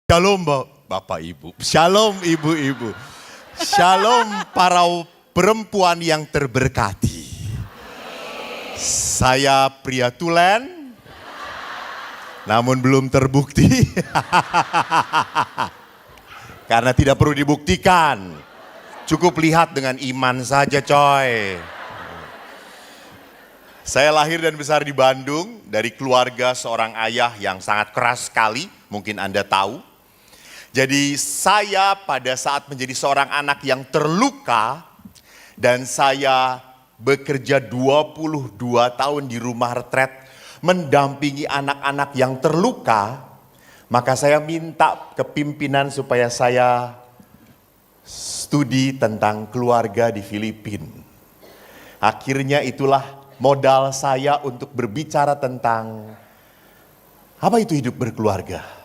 Shalom Bapak Ibu, shalom Ibu-Ibu, shalom para perempuan yang terberkati. Saya pria tulen, namun belum terbukti. Karena tidak perlu dibuktikan, cukup lihat dengan iman saja coy. Saya lahir dan besar di Bandung dari keluarga seorang ayah yang sangat keras sekali, mungkin Anda tahu. Jadi saya pada saat menjadi seorang anak yang terluka dan saya bekerja 22 tahun di rumah retret mendampingi anak-anak yang terluka, maka saya minta ke pimpinan supaya saya studi tentang keluarga di Filipina. Akhirnya itulah modal saya untuk berbicara tentang apa itu hidup berkeluarga.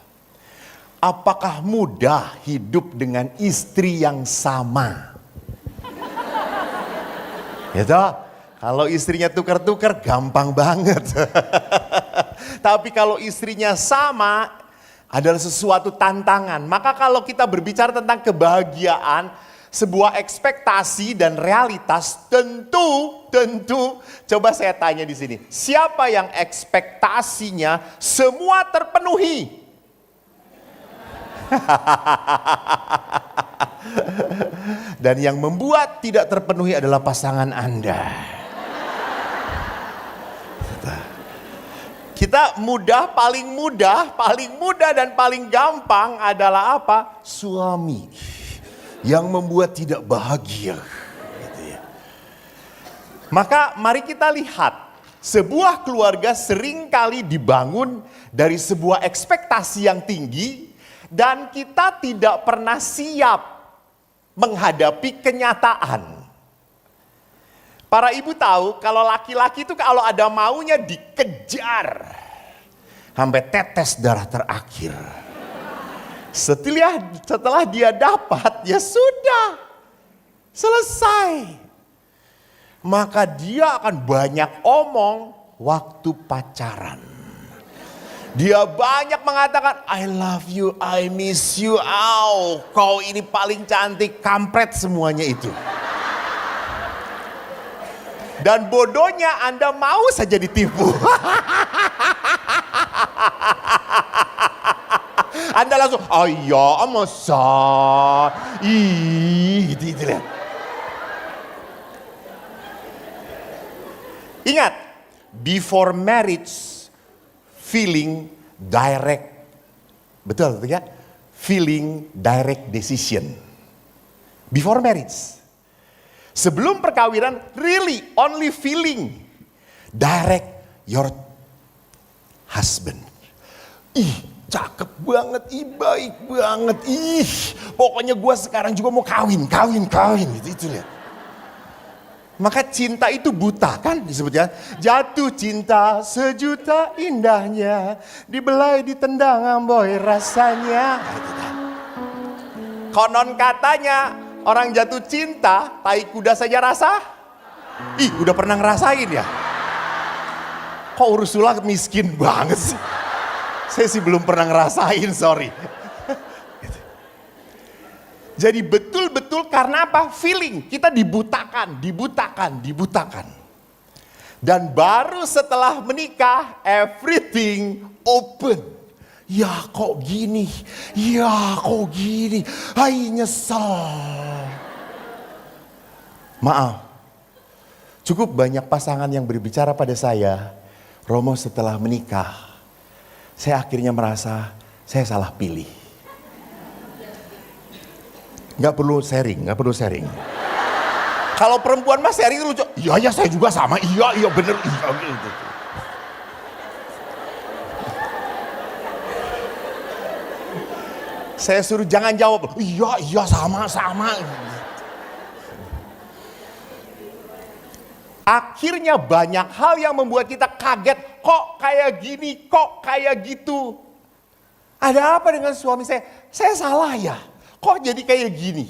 Apakah mudah hidup dengan istri yang sama? Ya toh, kalau istrinya tukar-tukar gampang banget. Tapi kalau istrinya sama adalah sesuatu tantangan. Maka kalau kita berbicara tentang kebahagiaan, sebuah ekspektasi dan realitas, tentu coba saya tanya di sini, siapa yang ekspektasinya semua terpenuhi? Dan yang membuat tidak terpenuhi adalah pasangan Anda. Kita paling mudah dan paling gampang adalah apa? Suami yang membuat tidak bahagia. Gitu ya. Maka mari kita lihat, sebuah keluarga seringkali dibangun dari sebuah ekspektasi yang tinggi dan kita tidak pernah siap menghadapi kenyataan. Para ibu tahu kalau laki-laki itu kalau ada maunya dikejar sampai tetes darah terakhir. Setelah dia dapat, ya sudah, selesai. Maka dia akan banyak omong waktu pacaran. Dia banyak mengatakan, I love you, I miss you, kau ini paling cantik, kampret semuanya itu. Dan bodohnya Anda mau saja ditipu. Anda langsung, oh iya, masa, gitu lihat. Ingat, before marriage, feeling direct, betul ya? Feeling direct decision. Before marriage. Sebelum perkawinan, really only feeling direct your husband. Cakep banget, baik banget, pokoknya gue sekarang juga mau kawin, gitu lihat. Maka cinta itu buta kan disebutnya. Jatuh cinta sejuta indahnya, dibelai ditendang amboy rasanya. Konon katanya orang jatuh cinta tai kuda saja rasa. Udah pernah ngerasain ya? Kok Ursula miskin banget sih? Saya sih belum pernah ngerasain, sorry. Jadi betul-betul karena apa? Feeling, kita dibutakan. Dan baru setelah menikah, everything open. Ya kok gini, hai nyesel. Maaf, cukup banyak pasangan yang berbicara pada saya, Romo setelah menikah, saya akhirnya merasa saya salah pilih. Nggak perlu sharing. Kalau perempuan mah sharing itu lucu. Iya saya juga sama. Iya bener. Iya gitu. Saya suruh jangan jawab. Iya sama. Akhirnya banyak hal yang membuat kita kaget. Kok kayak gini, kok kayak gitu. Ada apa dengan suami saya? Saya salah ya? Kok jadi kayak gini?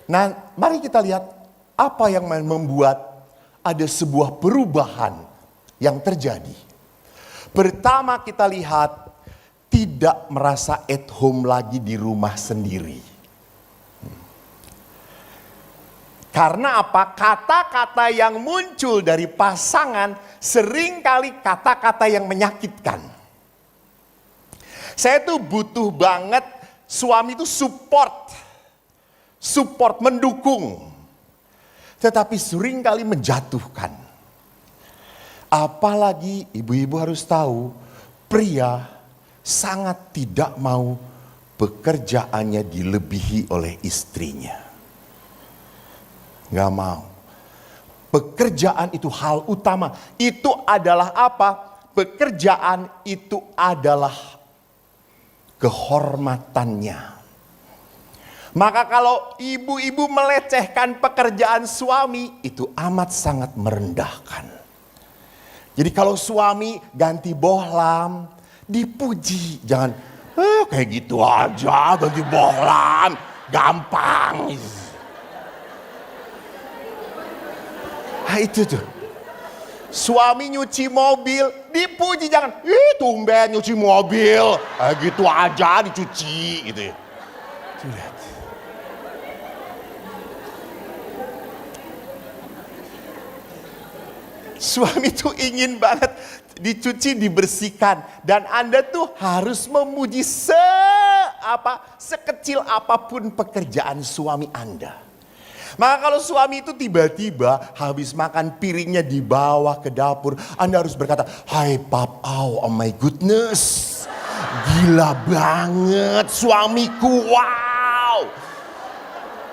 Nah, mari kita lihat apa yang membuat ada sebuah perubahan yang terjadi. Pertama kita lihat tidak merasa at home lagi di rumah sendiri. Karena apa? Kata-kata yang muncul dari pasangan seringkali kata-kata yang menyakitkan. Saya tuh butuh banget suami itu support, mendukung. Tetapi seringkali menjatuhkan. Apalagi ibu-ibu harus tahu, pria sangat tidak mau pekerjaannya dilebihi oleh istrinya. Gak mau. Pekerjaan itu hal utama. Itu adalah apa? Pekerjaan itu adalah kehormatannya. Maka kalau ibu-ibu melecehkan pekerjaan suami, itu amat sangat merendahkan. Jadi kalau suami ganti bohlam, dipuji. Jangan, kayak gitu aja ganti bohlam, gampang. Nah itu tuh. Suami nyuci mobil, dipuji. Jangan, tumben nyuci mobil, gitu aja dicuci gitu ya. Lihat. Suami tuh ingin banget dicuci, dibersihkan. Dan Anda tuh harus memuji sekecil apapun pekerjaan suami Anda. Maka kalau suami itu tiba-tiba habis makan piringnya dibawa ke dapur, Anda harus berkata, "Hai pap, oh my goodness. Gila banget suamiku, wow.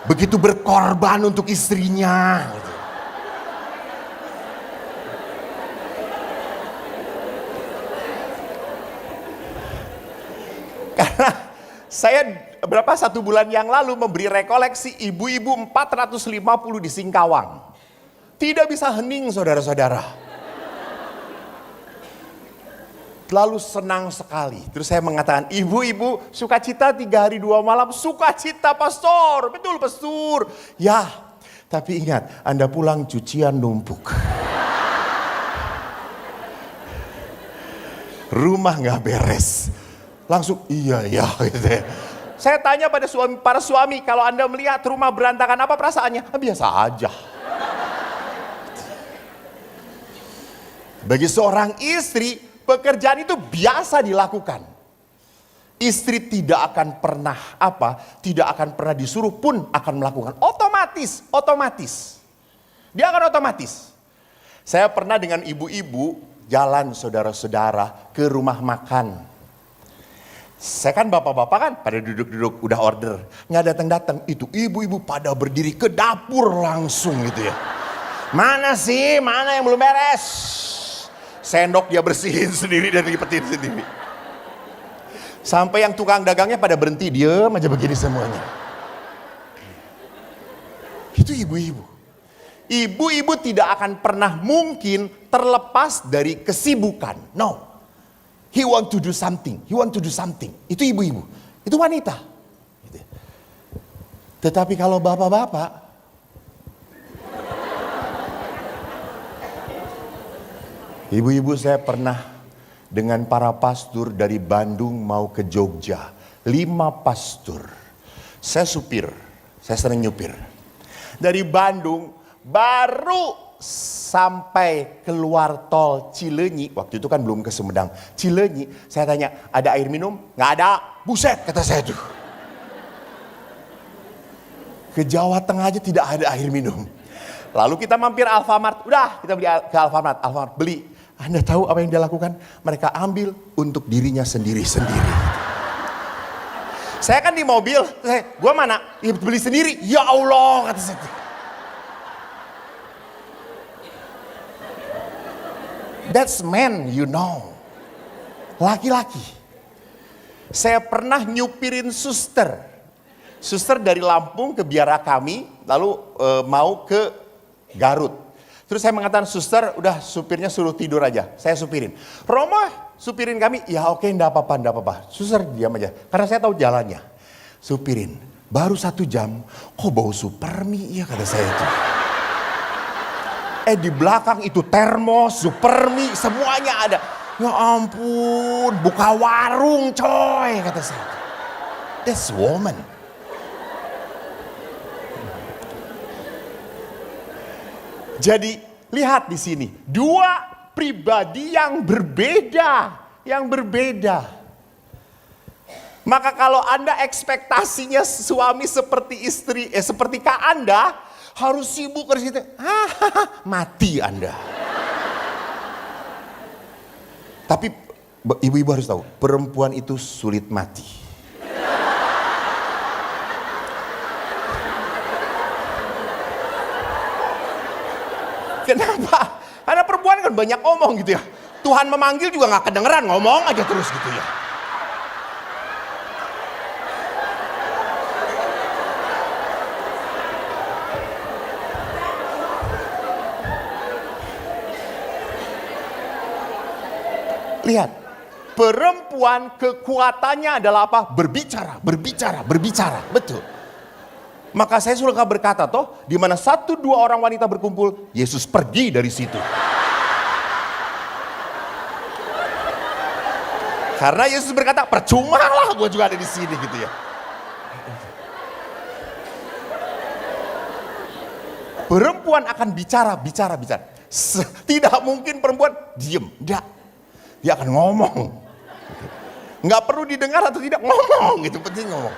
Begitu berkorban untuk istrinya." Karena saya satu bulan yang lalu memberi rekoleksi ibu-ibu 450 di Singkawang. Tidak bisa hening saudara-saudara. Lalu senang sekali. Terus saya mengatakan, ibu-ibu sukacita 3 hari 2 malam. Sukacita pastor, betul pastor. Ya, tapi ingat Anda pulang cucian numpuk. Rumah gak beres. Langsung iya gitu ya. Saya tanya pada para suami, kalau Anda melihat rumah berantakan apa perasaannya? Biasa aja. Bagi seorang istri, pekerjaan itu biasa dilakukan. Istri tidak akan pernah tidak akan pernah disuruh pun akan melakukan. Otomatis. Dia akan otomatis. Saya pernah dengan ibu-ibu jalan saudara-saudara ke rumah makan. Saya kan bapak-bapak kan pada duduk-duduk udah order. Nggak datang-datang, itu ibu-ibu pada berdiri ke dapur langsung gitu ya. Mana yang belum beres? Sendok dia bersihin sendiri dan lipetin sendiri. Sampai yang tukang dagangnya pada berhenti, diem aja begini semuanya. Itu ibu-ibu. Ibu-ibu tidak akan pernah mungkin terlepas dari kesibukan. No. He want to do something. Itu ibu-ibu. Itu wanita. Tetapi kalau bapak-bapak, ibu-ibu, saya pernah dengan para pastor dari Bandung mau ke Jogja. 5 pastor. Saya supir. Saya sering nyupir. Dari Bandung baru sampai keluar tol Cileunyi, waktu itu kan belum ke Sumedang, Cileunyi, saya tanya, ada air minum? Nggak ada. Buset, kata saya tuh. Ke Jawa Tengah aja tidak ada air minum. Lalu kita mampir Alfamart, udah kita beli ke Alfamart beli. Anda tahu apa yang dia lakukan? Mereka ambil untuk dirinya sendiri-sendiri. Saya kan di mobil, gua mana? Ya, beli sendiri. Ya Allah, kata saya. That's man, you know. Laki-laki. Saya pernah nyupirin suster. Suster dari Lampung ke Biara Kami, lalu mau ke Garut. Terus saya mengatakan, suster udah supirnya suruh tidur aja. Saya supirin. Romo supirin kami, ya oke enggak apa-apa. Suster diam aja, karena saya tahu jalannya. Supirin. Baru 1 jam, kok bau Supermi ya kata saya itu. Di belakang itu termos, Supermi, semuanya ada. Ya ampun, buka warung coy, kata saya. That's woman. Jadi lihat di sini, dua pribadi yang berbeda, Maka kalau Anda ekspektasinya suami seperti istri, seperti Kak Anda, harus sibuk ke situ, mati Anda. Tapi ibu-ibu harus tahu, perempuan itu sulit mati. Kenapa? Karena perempuan kan banyak ngomong gitu ya. Tuhan memanggil juga gak kedengeran, ngomong aja terus gitu ya. Lihat, perempuan kekuatannya adalah apa? Berbicara. Betul. Maka saya suka berkata di mana 1-2 orang wanita berkumpul, Yesus pergi dari situ. Karena Yesus berkata, percuma lah gue juga ada di sini gitu ya. Perempuan akan bicara. Tidak mungkin perempuan diem, enggak. Dia akan ngomong. Nggak perlu didengar atau tidak, ngomong gitu, penting ngomong.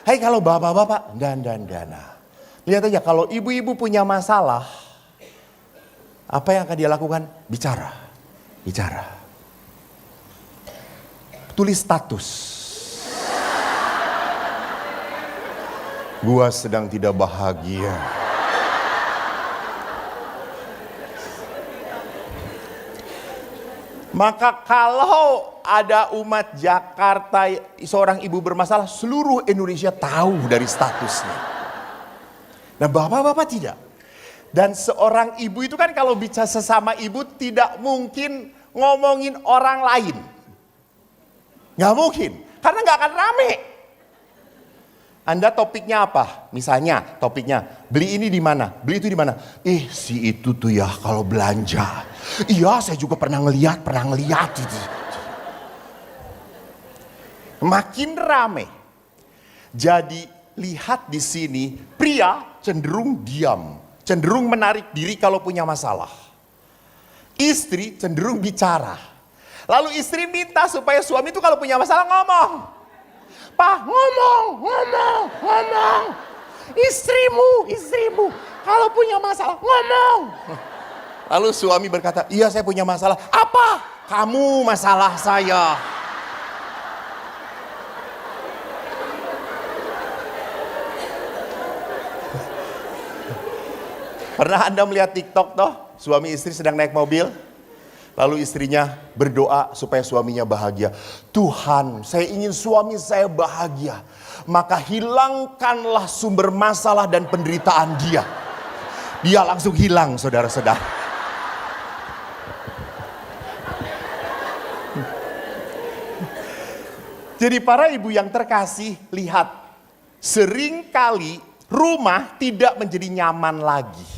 Hai kalau bapak-bapak dan. Lihat aja kalau ibu-ibu punya masalah, apa yang akan dia lakukan? Bicara. Tulis status. Gua sedang tidak bahagia. Maka kalau ada umat Jakarta, seorang ibu bermasalah, seluruh Indonesia tahu dari statusnya. Nah bapak-bapak tidak. Dan seorang ibu itu kan kalau bicara sesama ibu tidak mungkin ngomongin orang lain. Nggak mungkin, karena nggak akan rame. Anda topiknya apa? Misalnya topiknya, beli ini di mana? Beli itu di mana? Si itu tuh ya kalau belanja. Iya, saya juga pernah ngeliat. Makin rame. Jadi lihat di sini, pria cenderung diam, cenderung menarik diri kalau punya masalah. Istri cenderung bicara. Lalu istri minta supaya suami itu kalau punya masalah ngomong. Pak, ngomong. Istrimu, kalau punya masalah, ngomong. Lalu suami berkata, iya saya punya masalah. Apa? Kamu masalah saya. Pernah Anda melihat TikTok suami istri sedang naik mobil? Lalu istrinya berdoa supaya suaminya bahagia. Tuhan, saya ingin suami saya bahagia. Maka hilangkanlah sumber masalah dan penderitaan dia. Dia langsung hilang, saudara-saudara. Jadi para ibu yang terkasih, lihat. Seringkali rumah tidak menjadi nyaman lagi.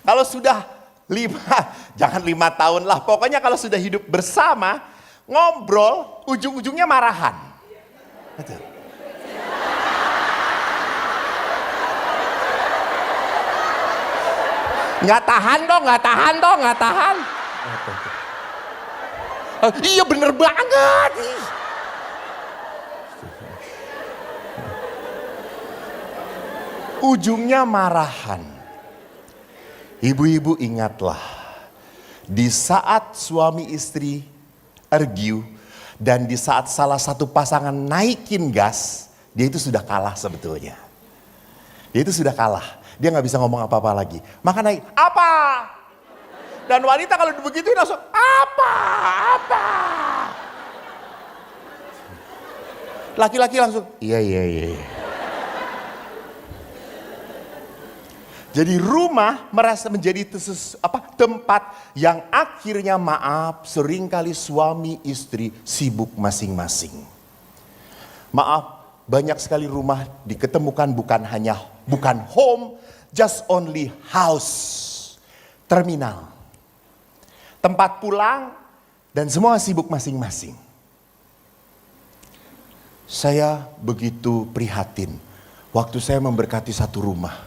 Kalau sudah jangan 5 tahun lah. Pokoknya kalau sudah hidup bersama, ngobrol, ujung-ujungnya marahan. Betul. Nggak tahan. Iya bener banget. Ujungnya marahan. Ibu-ibu ingatlah, di saat suami istri argue dan di saat salah satu pasangan naikin gas, dia itu sudah kalah sebetulnya. Dia itu sudah kalah, dia nggak bisa ngomong apa-apa lagi. Maka naik, apa? Dan wanita kalau begitu langsung, apa? Laki-laki langsung, iya. Jadi rumah merasa menjadi tempat yang akhirnya seringkali suami istri sibuk masing-masing. Maaf, banyak sekali rumah diketemukan bukan home, just only house. Terminal. Tempat pulang, Dan semua sibuk masing-masing. Saya begitu prihatin waktu saya memberkati satu rumah.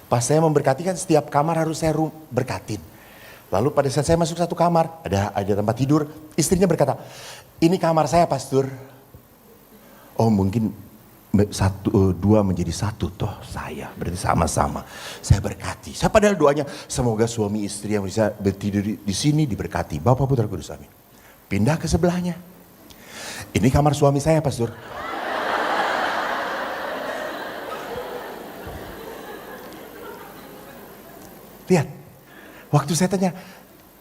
Pas saya memberkati kan setiap kamar harus saya berkatin. Lalu pada saat saya masuk satu kamar, ada tempat tidur, istrinya berkata, "Ini kamar saya, pastor." Oh, mungkin dua menjadi satu toh saya, berarti sama-sama. Saya berkati. Saya padahal doanya, semoga suami istri yang bisa bertidur di sini diberkati. Bapak Putra Kudus, amin. Pindah ke sebelahnya. Ini kamar suami saya, pastor. Lihat, waktu saya tanya,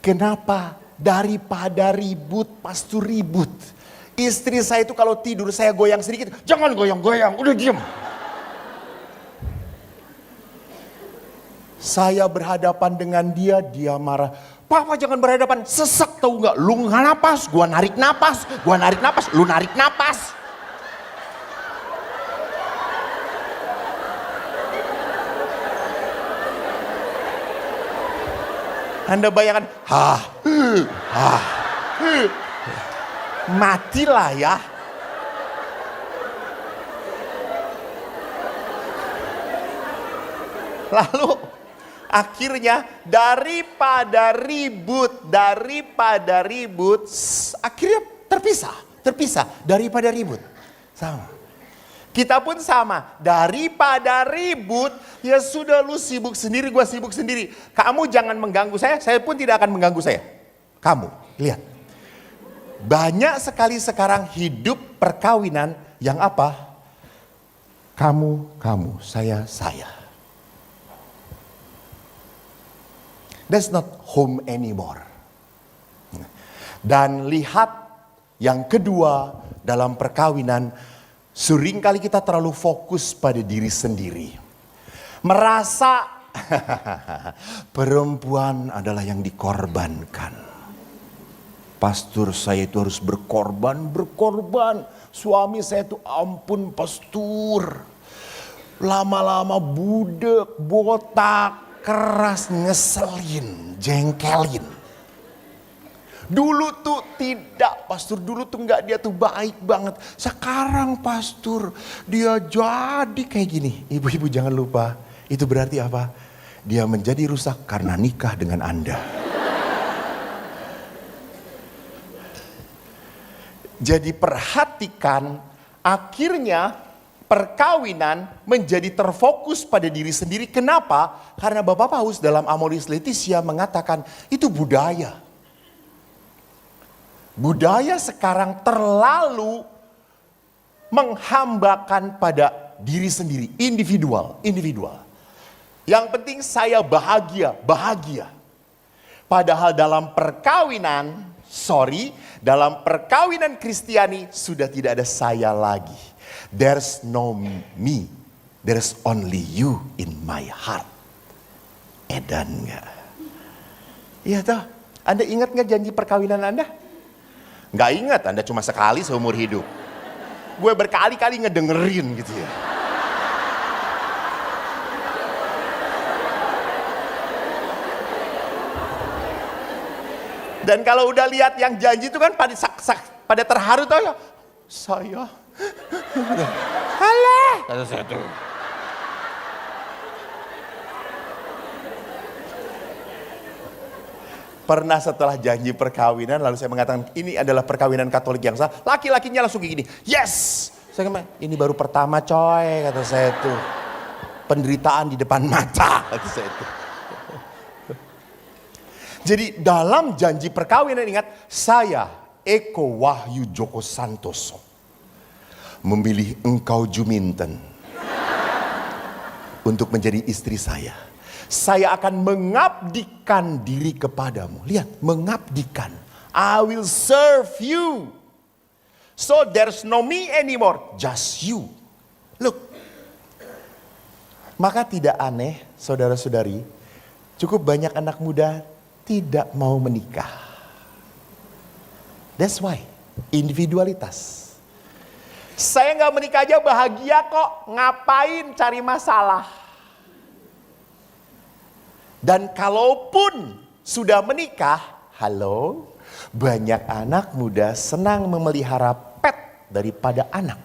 kenapa daripada ribut, pastor ribut. Istri saya itu kalau tidur saya goyang sedikit, jangan goyang-goyang, udah diem. Saya berhadapan dengan dia, dia marah. Papa jangan berhadapan, sesak tahu nggak? Lu nggak napas, gua narik napas, lu narik napas. Anda bayangkan, matilah ya. Lalu akhirnya daripada ribut, akhirnya terpisah daripada ribut. Sama. Kita pun sama, daripada ribut, ya sudah lu sibuk sendiri, gua sibuk sendiri. Kamu jangan mengganggu saya pun tidak akan mengganggu saya. Kamu, lihat. Banyak sekali sekarang hidup perkawinan yang apa? Kamu, saya. That's not home anymore. Dan lihat yang kedua dalam perkawinan, seringkali kita terlalu fokus pada diri sendiri. Merasa perempuan adalah yang dikorbankan. Pastor saya itu harus berkorban. Suami saya itu ampun pastor. Lama-lama budek, botak, keras, ngeselin, jengkelin. Dulu tuh tidak, pastor, dulu tuh enggak, dia tuh baik banget. Sekarang pastor, dia jadi kayak gini. Ibu-ibu jangan lupa, itu berarti apa? Dia menjadi rusak karena nikah dengan Anda. Jadi perhatikan, akhirnya perkawinan menjadi terfokus pada diri sendiri. Kenapa? Karena Bapak Paus dalam Amoris Laetitia mengatakan itu budaya. Budaya sekarang terlalu menghambakan pada diri sendiri, individual. Yang penting saya bahagia. Padahal dalam perkawinan, dalam perkawinan Kristiani sudah tidak ada saya lagi. There's no me, there's only you in my heart. Edan gak? Iya toh, Anda ingat gak janji perkawinan Anda? Gak ingat, Anda cuma sekali seumur hidup. Gue berkali-kali ngedengerin gitu ya. Dan kalau udah lihat yang janji itu kan pada terharu tuh ya. Saya. Halah. Kata saya tuh. Pernah setelah janji perkawinan lalu saya mengatakan ini adalah perkawinan Katolik yang sah. Laki-lakinya langsung gini. Yes. Saya kata ini baru pertama coy, kata saya tuh. Penderitaan di depan mata, kata saya tuh. Jadi dalam janji perkawinan ingat, saya Eko Wahyu Joko Santoso memilih engkau Juminten untuk menjadi istri saya. Saya akan mengabdikan diri kepadamu. Lihat, mengabdikan. I will serve you. So there's no me anymore, just you. Look. Maka tidak aneh, saudara-saudari, cukup banyak anak muda tidak mau menikah. That's why, individualitas. Saya nggak menikah aja bahagia kok, ngapain cari masalah? Dan kalaupun sudah menikah, halo, Banyak anak muda senang memelihara pet daripada anak.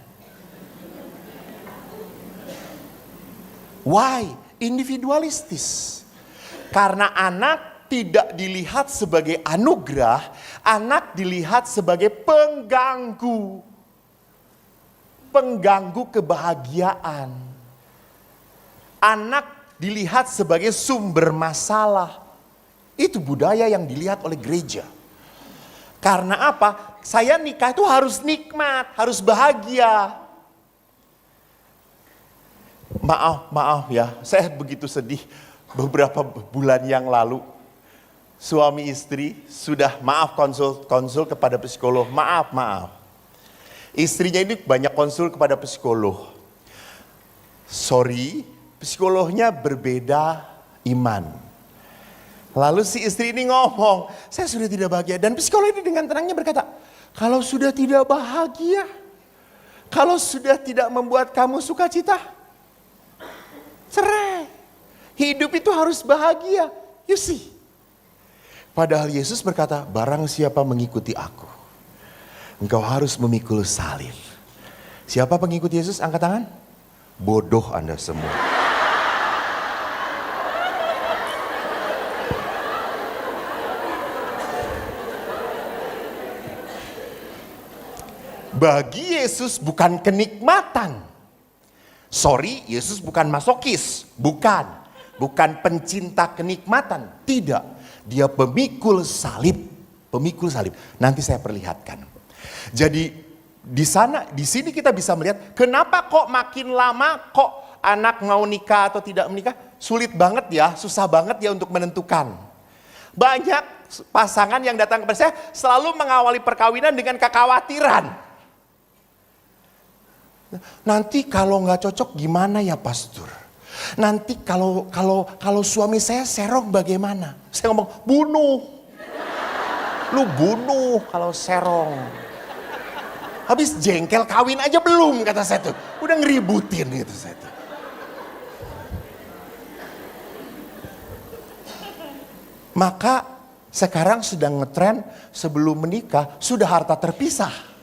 Why? Individualistis. Karena anak tidak dilihat sebagai anugerah, anak dilihat sebagai pengganggu. Pengganggu kebahagiaan. Anak dilihat sebagai sumber masalah. Itu budaya yang dilihat oleh gereja. Karena apa? Saya nikah itu harus nikmat, harus bahagia. Maaf ya, saya begitu sedih. Beberapa bulan yang lalu, suami istri sudah konsul kepada psikolog. Maaf. Istrinya ini banyak konsul kepada psikolog. Sorry, psikolognya berbeda iman. Lalu si istri ini ngomong, saya sudah tidak bahagia. Dan psikolog ini dengan tenangnya berkata, kalau sudah tidak bahagia, kalau sudah tidak membuat kamu sukacita, cerai. Hidup itu harus bahagia. You see. Padahal Yesus berkata, barang siapa mengikuti aku, engkau harus memikul salib. Siapa pengikut Yesus? Angkat tangan. Bodoh Anda semua. Bagi Yesus bukan kenikmatan. Sorry, Yesus bukan masokis. Bukan pencinta kenikmatan. Tidak. Dia pemikul salib. Nanti saya perlihatkan. Jadi di sini kita bisa melihat kenapa kok makin lama kok anak mau nikah atau tidak menikah sulit banget ya, susah banget ya untuk menentukan. Banyak pasangan yang datang kepada saya selalu mengawali perkawinan dengan kekhawatiran. Nanti kalau nggak cocok gimana ya pastor? Nanti kalau suami saya serong bagaimana? Saya ngomong bunuh. Lu bunuh kalau serong. Habis jengkel kawin aja belum kata saya tuh. Udah ngeributin gitu saya tuh. Maka sekarang sedang ngetren sebelum menikah sudah harta terpisah.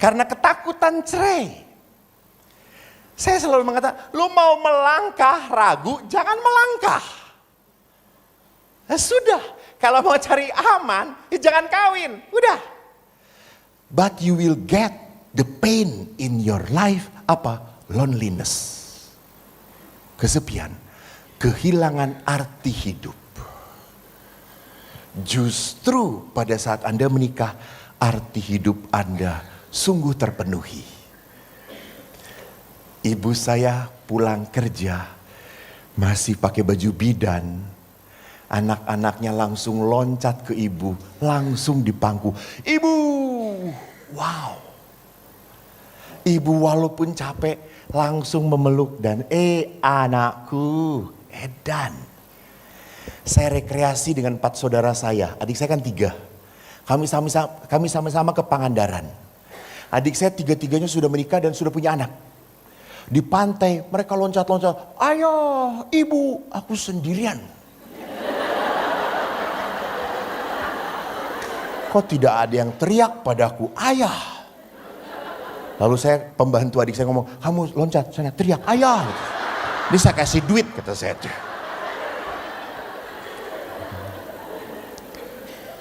Karena ketakutan cerai. Saya selalu mengatakan, lu mau melangkah ragu, jangan melangkah. Nah, sudah, kalau mau cari aman, ya jangan kawin, udah. But you will get the pain in your life, apa? Loneliness. Kesepian, kehilangan arti hidup. Justru pada saat Anda menikah, arti hidup Anda sungguh terpenuhi. Ibu saya pulang kerja, masih pakai baju bidan. Anak-anaknya langsung loncat ke ibu, langsung dipangku. Ibu, wow. Ibu walaupun capek, langsung memeluk dan anakku, edan. Saya rekreasi dengan 4 saudara saya, adik saya kan 3. Kami sama-sama ke Pangandaran. Adik saya 3-3-nya sudah menikah dan sudah punya anak. Di pantai mereka loncat-loncat. Ayah, ibu, aku sendirian. Kok tidak ada yang teriak padaku, ayah. Lalu saya pembantu adik saya ngomong, kamu loncat sana teriak, ayah. Ini saya kasih duit kata saya.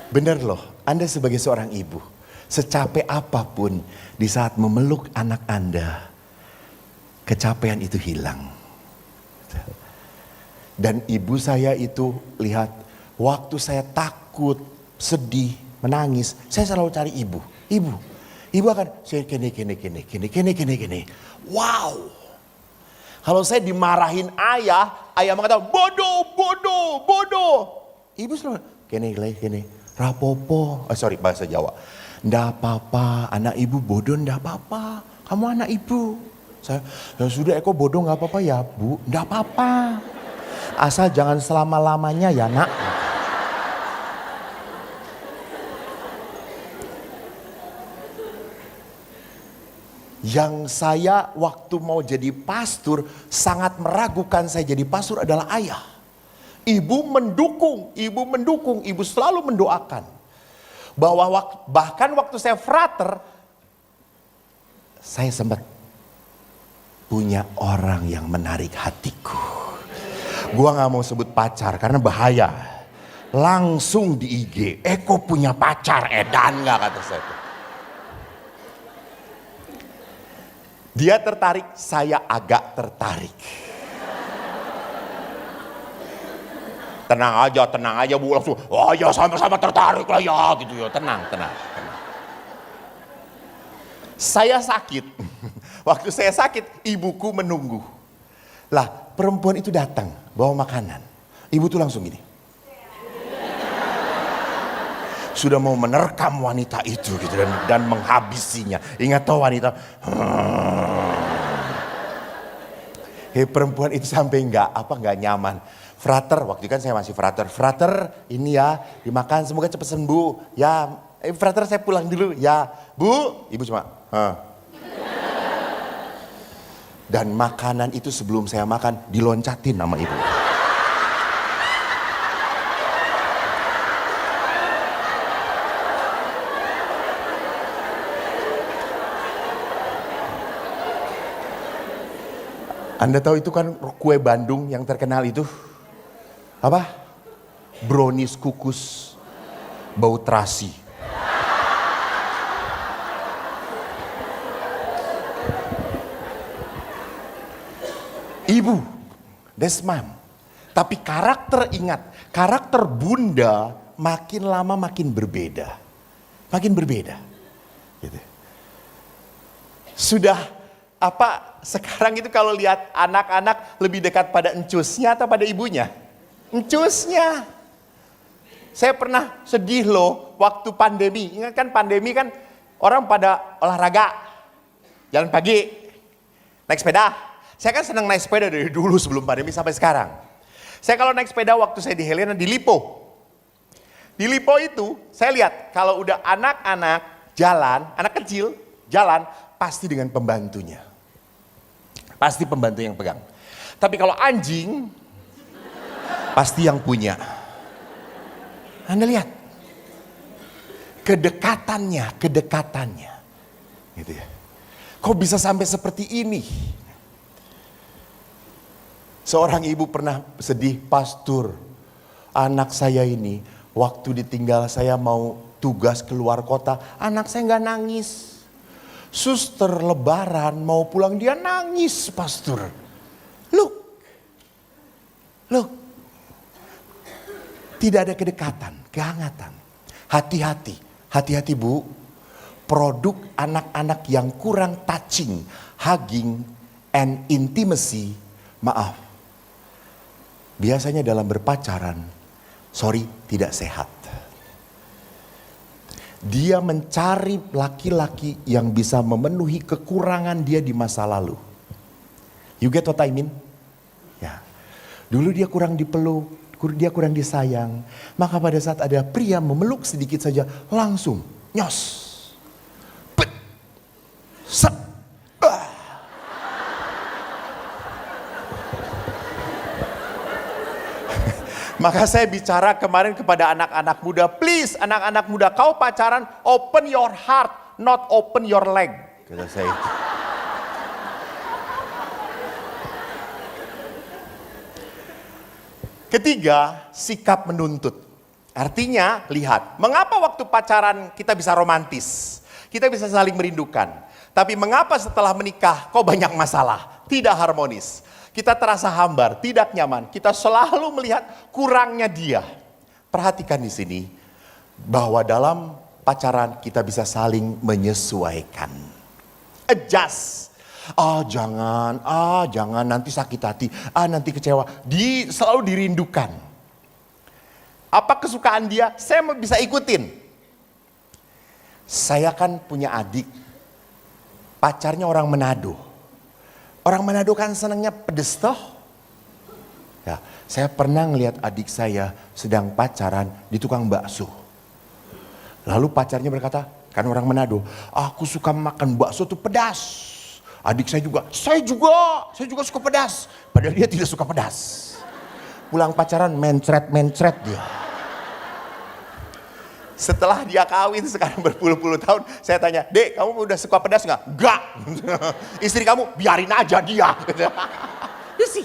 Benar loh, Anda sebagai seorang ibu, secapek apapun di saat memeluk anak Anda, kecapean itu hilang. Dan ibu saya itu lihat, waktu saya takut, sedih, menangis, saya selalu cari ibu. Ibu akan saya gini. Wow. Kalau saya dimarahin ayah mengatakan bodoh. Ibu selalu gini. Rapopo. Bahasa Jawa. Ndak apa-apa, anak ibu bodoh ndak apa-apa. Kamu anak ibu. Saya, ya sudah Eko bodoh gak apa-apa ya bu, gak apa-apa. Asal jangan selama-lamanya ya nak. Yang saya waktu mau jadi pastor sangat meragukan saya jadi pastor adalah ayah. Ibu mendukung, ibu selalu mendoakan. bahwa bahkan waktu saya frater, saya sempat punya orang yang menarik hatiku. Gua gak mau sebut pacar karena bahaya. Langsung di IG, Eko punya pacar, edan gak kata saya. Dia tertarik, saya agak tertarik. Tenang aja Bu, langsung, oh ya sama-sama tertarik lah ya gitu ya, tenang. Saya sakit, waktu saya sakit ibuku menunggu. Lah perempuan itu datang bawa makanan, ibu tuh langsung gini. Sudah mau menerkam wanita itu gitu dan menghabisinya. Ingat toh wanita. Perempuan itu sampai nggak nyaman. Frater, waktu itu kan saya masih frater. Frater ini ya dimakan semoga cepat sembuh. Ya, frater saya pulang dulu. Ya, Bu, ibu cuma. Dan makanan itu sebelum saya makan diloncatin sama ibu. Anda tahu itu kan kue Bandung yang terkenal itu? Apa? Brownies kukus bau terasi. Ibu, that's mom. Tapi karakter karakter bunda makin lama makin berbeda. Makin berbeda. Gitu. Sudah sekarang itu kalau lihat anak-anak lebih dekat pada encusnya atau pada ibunya? Encusnya. Saya pernah sedih loh waktu pandemi. Ingat kan pandemi kan orang pada olahraga. Jalan pagi, naik sepeda. Saya kan senang naik sepeda dari dulu sebelum pandemi sampai sekarang. Saya kalau naik sepeda waktu saya di Helena di Lipo. Di Lipo itu saya lihat kalau udah anak-anak jalan, anak kecil jalan pasti dengan pembantunya. Pasti pembantu yang pegang. Tapi kalau anjing, pasti yang punya. Anda lihat. Kedekatannya. Gitu ya. Kok bisa sampai seperti ini? Seorang ibu pernah sedih, pastor. Anak saya ini, waktu ditinggal saya mau tugas keluar kota, anak saya gak nangis. Suster lebaran mau pulang dia nangis, pastor. Look. Tidak ada kedekatan, kehangatan. Hati-hati Bu. Produk anak-anak yang kurang touching, hugging, and intimacy, maaf. Biasanya dalam berpacaran, tidak sehat. Dia mencari laki-laki yang bisa memenuhi kekurangan dia di masa lalu. You get what I mean? Ya. Dulu dia kurang dipeluk, dia kurang disayang. Maka pada saat ada pria memeluk sedikit saja, langsung nyos. Bet. Set. Maka saya bicara kemarin kepada anak-anak muda, please anak-anak muda kau pacaran open your heart, not open your leg. Kata saya itu. Ketiga, sikap menuntut. Artinya, lihat, mengapa waktu pacaran kita bisa romantis? Kita bisa saling merindukan. Tapi mengapa setelah menikah kok banyak masalah? Tidak harmonis. Kita terasa hambar, tidak nyaman. Kita selalu melihat kurangnya dia. Perhatikan di sini bahwa dalam pacaran kita bisa saling menyesuaikan. Adjust. Jangan nanti sakit hati. Nanti kecewa. Selalu dirindukan. Apa kesukaan dia? Saya bisa ikutin. Saya kan punya adik. Pacarnya orang Manado. Orang Manado kan senangnya pedes toh. Ya, saya pernah ngelihat adik saya sedang pacaran di tukang bakso. Lalu pacarnya berkata, kan orang Manado, aku suka makan bakso tuh pedas. Adik saya juga suka pedas. Padahal dia tidak suka pedas. Pulang pacaran mencret dia. Setelah dia kawin sekarang berpuluh-puluh tahun, saya tanya, "Dek, kamu udah suka pedas nggak?" "Enggak." "Istri kamu?" "Biarin aja dia." You see?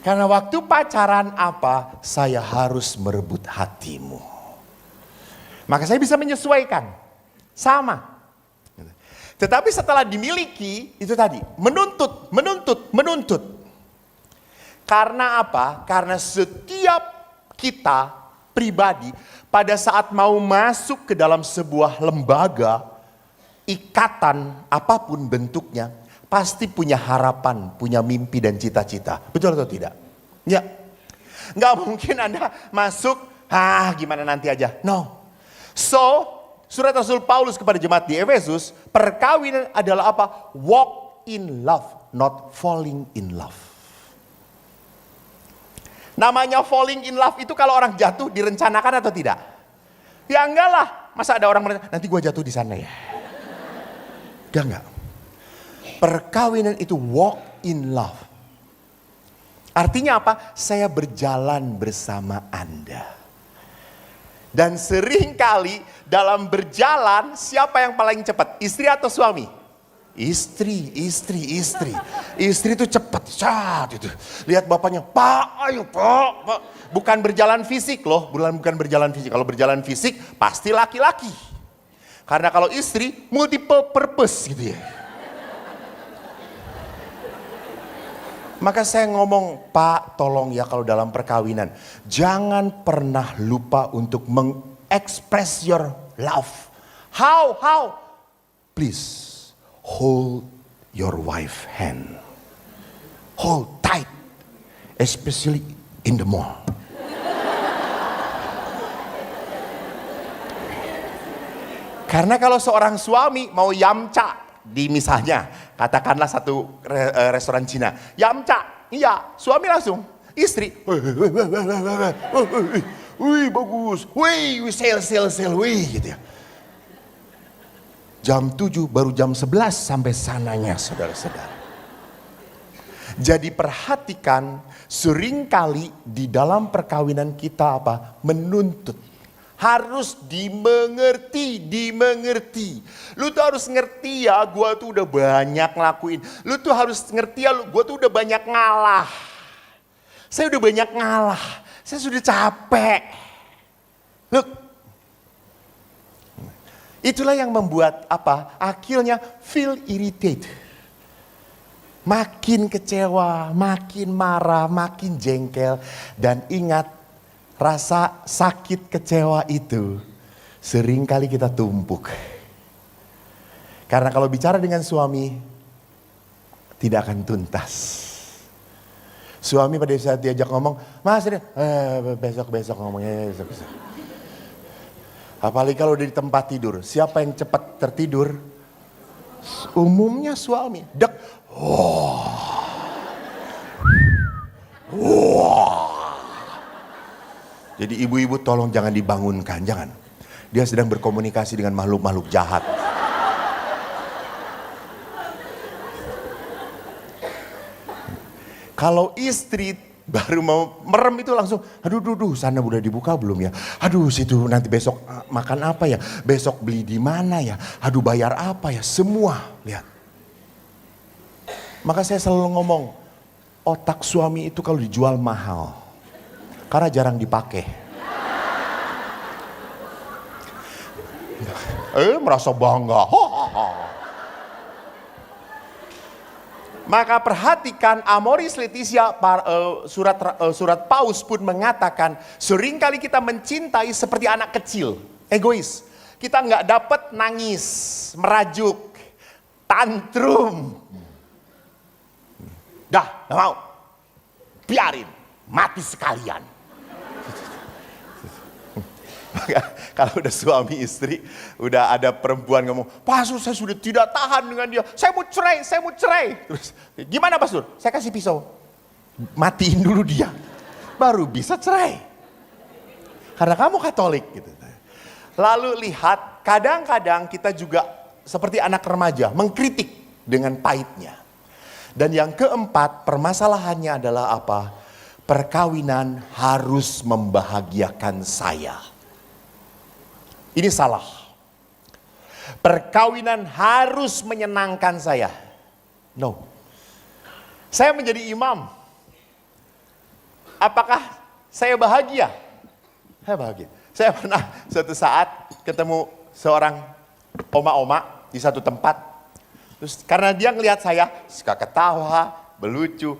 Karena waktu pacaran apa? Saya harus merebut hatimu. Maka saya bisa menyesuaikan. Sama. Tetapi setelah dimiliki, itu tadi, menuntut. Karena apa? Karena setiap kita pribadi pada saat mau masuk ke dalam sebuah lembaga, ikatan apapun bentuknya, pasti punya harapan, punya mimpi dan cita-cita. Betul atau tidak? Ya. Nggak mungkin Anda masuk, gimana nanti aja. No. So, surat Rasul Paulus kepada jemaat di Efesus, perkawinan adalah apa? Walk in love, not falling in love. Namanya falling in love itu kalau orang jatuh direncanakan atau tidak? Ya enggak lah. Masa ada orang nanti gue jatuh di sana ya? Enggak. Perkawinan itu walk in love. Artinya apa? Saya berjalan bersama Anda. Dan seringkali dalam berjalan siapa yang paling cepat? Istri atau suami? Istri. Istri itu cepat, itu. Lihat bapaknya, "Pak, ayo pak." Bukan berjalan fisik loh, bukan berjalan fisik. Kalau berjalan fisik pasti laki-laki. Karena kalau istri multiple purpose gitu ya. Maka saya ngomong, "Pak, tolong ya kalau dalam perkawinan, jangan pernah lupa untuk mengexpress your love." How? Please. Hold your wife hand. Hold tight. Especially in the mall. Karena kalau seorang suami mau yamca di misalnya, katakanlah satu restoran Cina. Yamca, iya, suami langsung. Istri, wih bagus, wih sale, wih gitu ya. Jam 7 baru jam 11 sampai sananya saudara-saudara. Jadi perhatikan seringkali di dalam perkawinan kita apa? Menuntut. Harus dimengerti. Lu tuh harus ngerti ya, gua tuh udah banyak ngelakuin. Lu tuh harus ngerti ya, gua tuh udah banyak ngalah. Saya udah banyak ngalah. Saya sudah capek. Look. Itulah yang membuat apa? Akhirnya feel irritated. Makin kecewa, makin marah, makin jengkel. Dan ingat, rasa sakit kecewa itu seringkali kita tumpuk. Karena kalau bicara dengan suami, tidak akan tuntas. Suami pada saat diajak ngomong, "Mas, besok ngomongnya, besok." Apalagi kalau udah di tempat tidur, siapa yang cepat tertidur? Umumnya suami. Jadi ibu-ibu tolong jangan dibangunkan, jangan. Dia sedang berkomunikasi dengan makhluk-makhluk jahat. Kalau istri baru mau merem itu langsung, aduh, sana udah dibuka belum ya? Aduh, situ nanti besok makan apa ya? Besok beli di mana ya? Aduh, bayar apa ya? Semua, lihat. Maka saya selalu ngomong, otak suami itu kalau dijual mahal. Karena jarang dipakai. Merasa bangga. Maka perhatikan Amoris Laetitia, surat Paulus pun mengatakan seringkali kita mencintai seperti anak kecil, egois. Kita nggak dapat nangis, merajuk, tantrum. Dah, nggak mau, biarin, mati sekalian. Kalau udah suami istri, udah ada perempuan ngomong, "Pastor, saya sudah tidak tahan dengan dia. Saya mau cerai. Terus, "Gimana Pastor?" "Saya kasih pisau. Matiin dulu dia. Baru bisa cerai." Karena kamu Katolik gitu. Lalu lihat, kadang-kadang kita juga seperti anak remaja, mengkritik dengan pahitnya. Dan yang keempat, permasalahannya adalah apa? perkawinan harus membahagiakan saya. Ini salah. Perkawinan harus menyenangkan saya. No. Saya menjadi imam. Apakah saya bahagia? Saya bahagia. Saya pernah suatu saat ketemu seorang oma-oma di satu tempat. Terus karena dia ngelihat saya, suka ketawa, berlucu,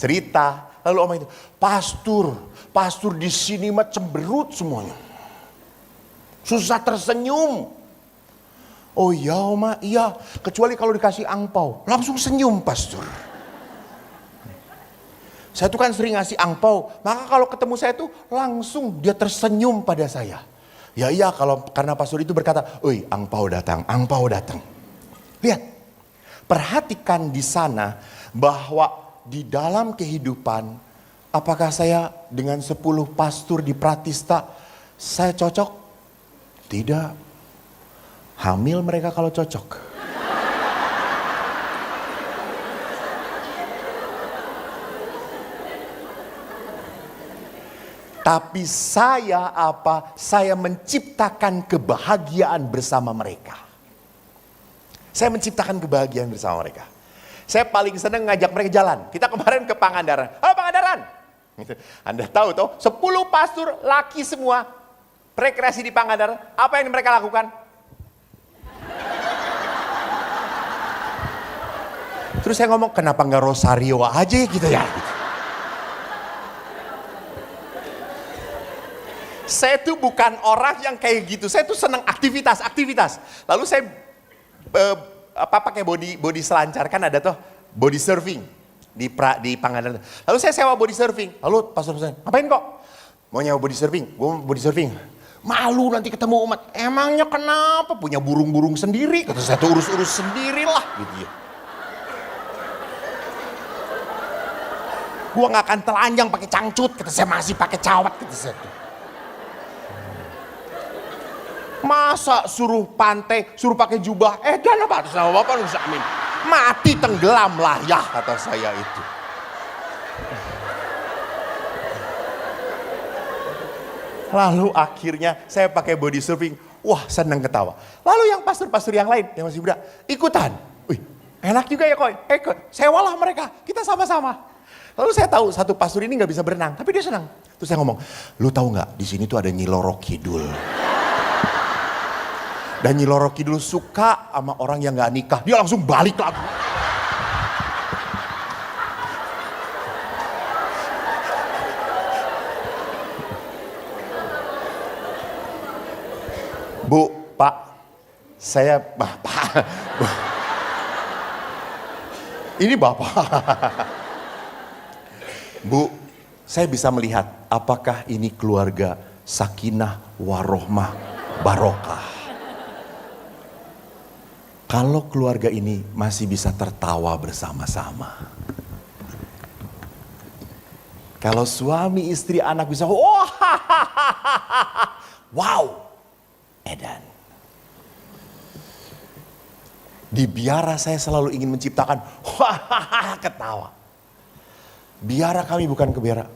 cerita. Lalu oma itu, pastor di sini mah cemberut semuanya. Susah tersenyum. Oh iya oma, iya. Kecuali kalau dikasih angpau, langsung senyum pastor. Saya tuh kan sering ngasih angpau, maka kalau ketemu saya tuh langsung dia tersenyum pada saya. Ya iya, karena pastor itu berkata, "Oi, angpau datang, angpau datang." Lihat, perhatikan di sana bahwa di dalam kehidupan, apakah saya dengan 10 pastor di Pratista, saya cocok? Tidak. Hamil mereka kalau cocok. Tapi saya Saya menciptakan kebahagiaan bersama mereka. Saya menciptakan kebahagiaan bersama mereka. Saya paling senang ngajak mereka jalan. Kita kemarin ke Pangandaran. Halo Pangandaran. Anda tahu toh, 10 pastor laki semua rekreasi di Pangandaran. Apa yang mereka lakukan? Terus saya ngomong, kenapa nggak Rosario aja gitu ya? Saya tuh bukan orang yang kayak gitu. Saya tuh senang aktivitas. Lalu saya pakai body selancar, kan ada tuh body surfing di Pangandaran. Lalu saya sewa body surfing. Lalu pastor ngapain kok? Mau nyewa body surfing? Gue body surfing. Malu nanti ketemu umat. Emangnya kenapa? Punya burung-burung sendiri. Kata saya tuh urus-urus sendirilah gitu ya. Gue gak akan telanjang pakai cangcut. Kata saya masih pakai cawat. Kata saya tuh. Masa suruh pantai, suruh pakai jubah, dan apa sama Bapak Nusa Amin. Mati tenggelam lah ya, kata saya itu. Lalu akhirnya saya pakai body surfing, wah seneng ketawa. Lalu yang pastor-pastor yang lain, yang masih muda, ikutan. Wih, enak juga ya koi, sewalah mereka, kita sama-sama. Lalu saya tahu satu pastor ini gak bisa berenang, tapi dia senang. Terus saya ngomong, lu tahu gak di sini tuh ada Nyi Loro Kidul. Dan Nyi Loro Kidul suka sama orang yang gak nikah. Dia langsung balik lagi. Bu, Pak, saya Bapak. Ini Bapak. Bu, saya bisa melihat apakah ini keluarga sakinah warohmah barokah. Kalau keluarga ini masih bisa tertawa bersama-sama. Kalau suami, istri, anak bisa, wow, edan. Di biara saya selalu ingin menciptakan, ketawa. Biara kami bukan ke biara.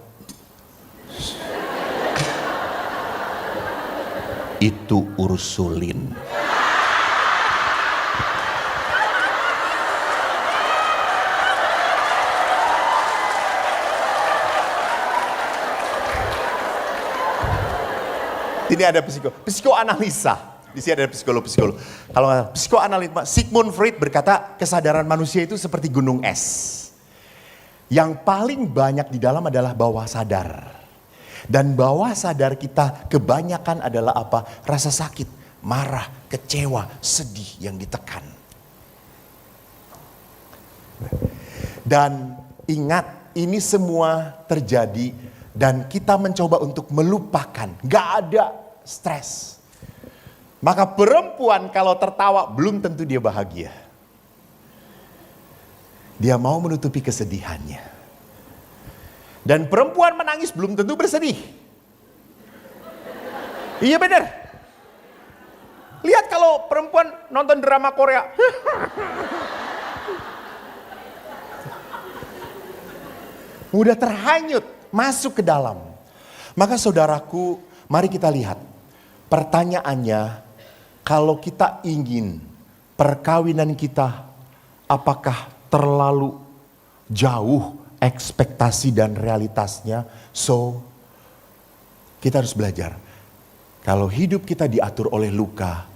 Itu Ursulin. Ini ada psikoanalisa. Di sini ada psikolog. Kalau psikoanalisa, Sigmund Freud berkata kesadaran manusia itu seperti gunung es. Yang paling banyak di dalam adalah bawah sadar. Dan bawah sadar kita kebanyakan adalah apa? Rasa sakit, marah, kecewa, sedih yang ditekan. Dan ingat, ini semua terjadi dan kita mencoba untuk melupakan. Gak ada stres. Maka perempuan kalau tertawa belum tentu dia bahagia. Dia mau menutupi kesedihannya. Dan perempuan menangis belum tentu bersedih. Iya benar. Lihat kalau perempuan nonton drama Korea. mudah terhanyut, masuk ke dalam. Maka saudaraku, mari kita lihat. Pertanyaannya, kalau kita ingin perkawinan kita, apakah terlalu jauh ekspektasi dan realitasnya? So, kita harus belajar. Kalau hidup kita diatur oleh luka,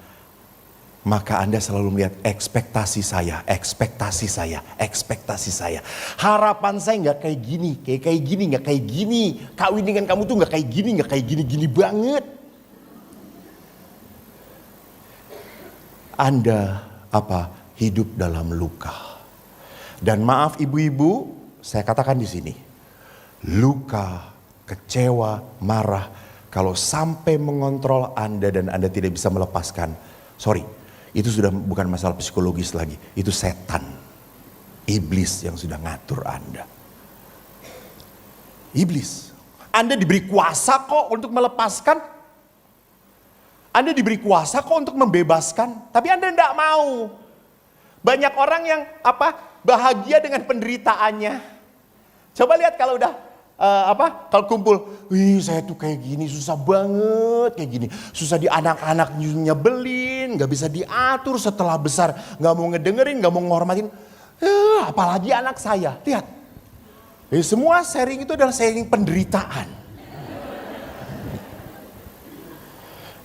maka Anda selalu melihat ekspektasi saya, ekspektasi saya, ekspektasi saya. Harapan saya nggak kayak gini, kayak gini, nggak kayak gini. Kawin dengan kamu tuh nggak kayak gini, nggak kayak gini banget. Anda hidup dalam luka. Dan maaf ibu-ibu, saya katakan di sini, luka, kecewa, marah, kalau sampai mengontrol Anda dan Anda tidak bisa melepaskan, sorry, itu sudah bukan masalah psikologis lagi, itu setan, iblis yang sudah ngatur Anda. Iblis, Anda diberi kuasa kok untuk melepaskan. Anda diberi kuasa kok untuk membebaskan, tapi Anda tidak mau. Banyak orang yang bahagia dengan penderitaannya. Coba lihat kalau udah kalau kumpul, wih saya tuh kayak gini susah banget kayak gini, susah di anak-anak nyebelin, nggak bisa diatur, setelah besar nggak mau ngedengerin, nggak mau ngormatin, apalagi anak saya. Lihat, semua sharing itu adalah sharing penderitaan.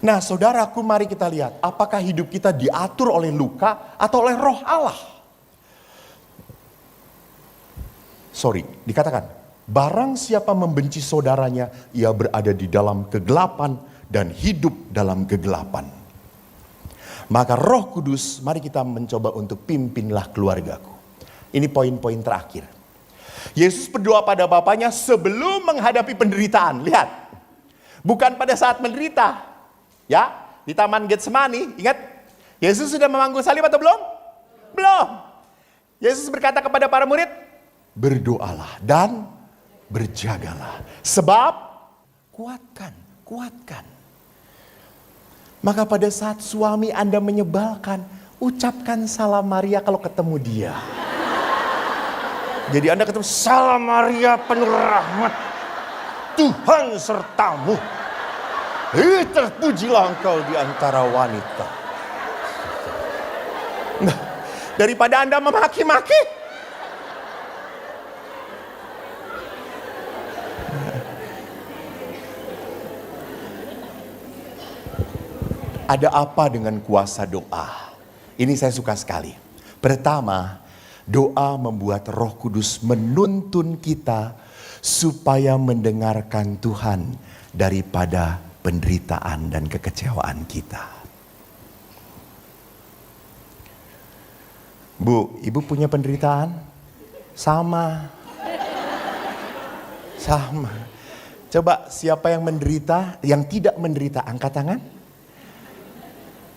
Nah saudaraku, mari kita lihat apakah hidup kita diatur oleh luka atau oleh roh Allah. Sorry, dikatakan, barang siapa membenci saudaranya, ia berada di dalam kegelapan dan hidup dalam kegelapan. Maka Roh Kudus, mari kita mencoba untuk pimpinlah keluargaku. Ini poin-poin terakhir. Yesus berdoa pada Bapaknya sebelum menghadapi penderitaan. Lihat, bukan pada saat menderita. Ya, di Taman Getsemani, ingat, Yesus sudah memangku salib atau belum? Belum. Yesus berkata kepada para murid, berdoalah dan berjagalah. Sebab kuatkan. Maka pada saat suami Anda menyebalkan, ucapkan salam Maria kalau ketemu dia. Jadi Anda ketemu, salam Maria penuh rahmat, Tuhan sertamu. Terpujilah engkau di antara wanita. Nah, daripada Anda memaki-maki, ada apa dengan kuasa doa? Ini saya suka sekali. Pertama, doa membuat Roh Kudus menuntun kita supaya mendengarkan Tuhan daripada penderitaan dan kekecewaan kita. Bu, ibu punya penderitaan? Sama. Coba siapa yang menderita, yang tidak menderita, angkat tangan.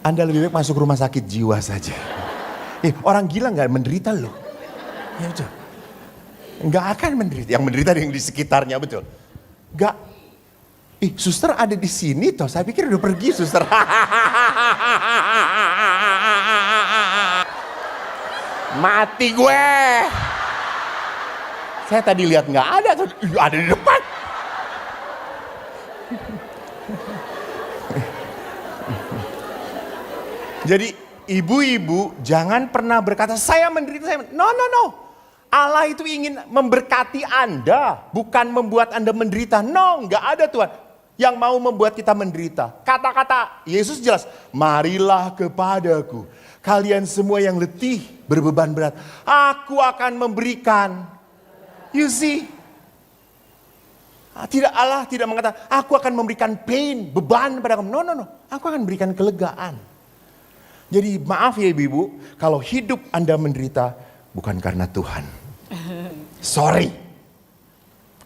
Anda lebih baik masuk rumah sakit jiwa saja. Orang gila gak menderita loh. Ya betul. Gak akan menderita. Yang menderita yang di sekitarnya, betul. Gak. Suster ada di sini toh. Saya pikir udah pergi suster. Mati gue. Saya tadi lihat nggak ada tuh. Ada di depan. Jadi ibu-ibu jangan pernah berkata saya menderita. No. Allah itu ingin memberkati Anda, bukan membuat Anda menderita. No, nggak ada Tuhan yang mau membuat kita menderita. Kata-kata Yesus jelas, marilah kepadaku kalian semua yang letih berbeban berat, aku akan memberikan. You see, Allah tidak mengatakan aku akan memberikan pain, beban pada kamu. No, aku akan memberikan kelegaan. Jadi maaf ya ibu-ibu, kalau hidup Anda menderita bukan karena Tuhan. Sorry,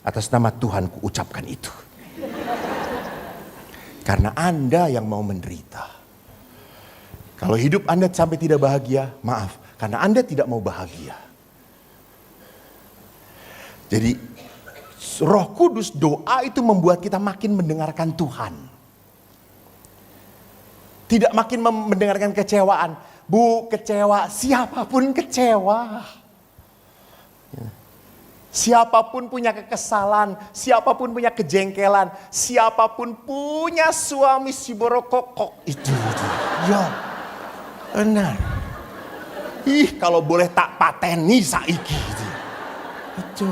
atas nama Tuhan ku ucapkan itu. Karena Anda yang mau menderita. Kalau hidup Anda sampai tidak bahagia, maaf. Karena Anda tidak mau bahagia. Jadi Roh Kudus, doa itu membuat kita makin mendengarkan Tuhan. Tidak makin mendengarkan kecewaan. Bu, kecewa, siapapun kecewa. Siapapun punya kekesalan, siapapun punya kejengkelan, siapapun punya suami si borokokok itu. Ya, benar. Ih, kalau boleh tak pateni saiki. Itu.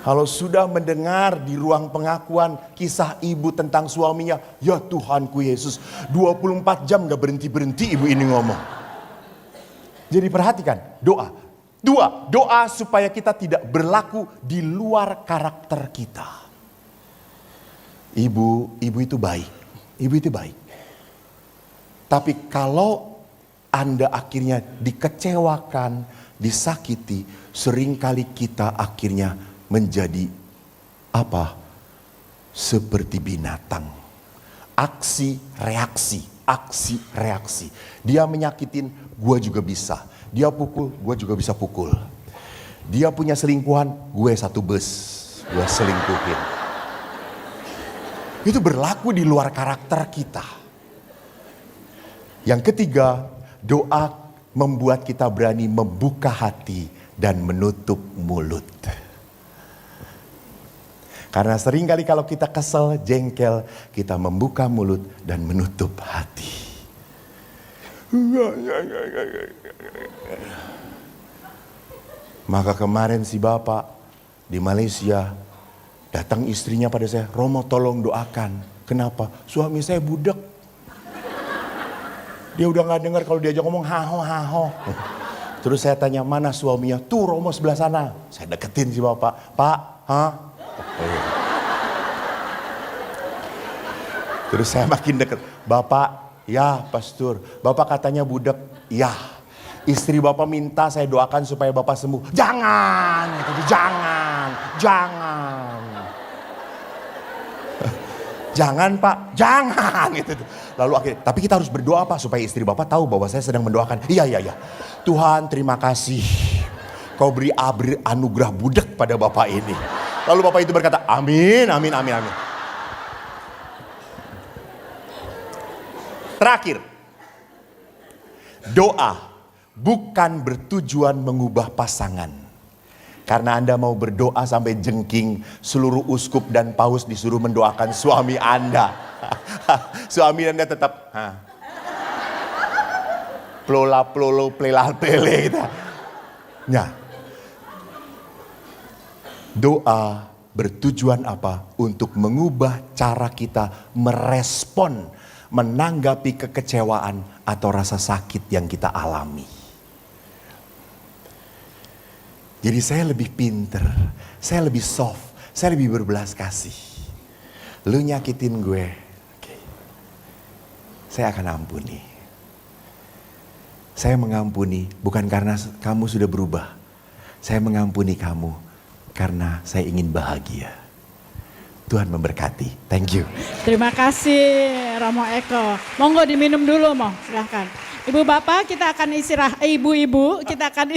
Kalau sudah mendengar di ruang pengakuan kisah ibu tentang suaminya, ya Tuhanku Yesus, 24 jam gak berhenti-berhenti ibu ini ngomong. Jadi perhatikan, doa. Doa supaya kita tidak berlaku di luar karakter kita. Ibu itu baik. Ibu itu baik. Tapi kalau Anda akhirnya dikecewakan, disakiti, seringkali kita akhirnya menjadi apa? Seperti binatang. Aksi reaksi. Dia menyakitin, gua juga bisa. Dia pukul, gue juga bisa pukul. Dia punya selingkuhan, gue satu bus, gue selingkuhin. Itu berlaku di luar karakter kita. Yang ketiga, doa membuat kita berani membuka hati dan menutup mulut. Karena seringkali kalau kita kesel, jengkel, kita membuka mulut dan menutup hati. Maka kemarin si bapak di Malaysia datang istrinya pada saya, Romo tolong doakan. Kenapa? Suami saya budak. Dia udah gak dengar kalau diajak ngomong haho. Terus saya tanya mana suaminya? Tuh Romo sebelah sana. Saya deketin si bapak. Pak, Terus saya makin deket. Bapak, ya pastor, bapak katanya budak. Ya, istri bapak minta saya doakan supaya bapak sembuh. Jangan. Jangan pak, jangan. Lalu akhirnya, tapi kita harus berdoa pak supaya istri bapak tahu bahwa saya sedang mendoakan. Iya. Tuhan terima kasih. Kau beri anugerah budak pada bapak ini. Lalu bapak itu berkata, amin. Terakhir, doa bukan bertujuan mengubah pasangan. Karena Anda mau berdoa sampai jengking, seluruh uskup dan paus disuruh mendoakan suami Anda. Suami Anda tetap plola plolo plelal plele gitu. Nah, doa bertujuan apa? Untuk mengubah cara kita merespon, menanggapi kekecewaan atau rasa sakit yang kita alami. Jadi saya lebih pinter, saya lebih soft, saya lebih berbelas kasih. Lu nyakitin gue, saya akan ampuni. Saya mengampuni bukan karena kamu sudah berubah. Saya mengampuni kamu karena saya ingin bahagia. Tuhan memberkati. Thank you. Terima kasih Romo Eko. Monggo diminum dulu, Mo. Silahkan. Ibu bapak kita akan istirahat, ibu-ibu kita akan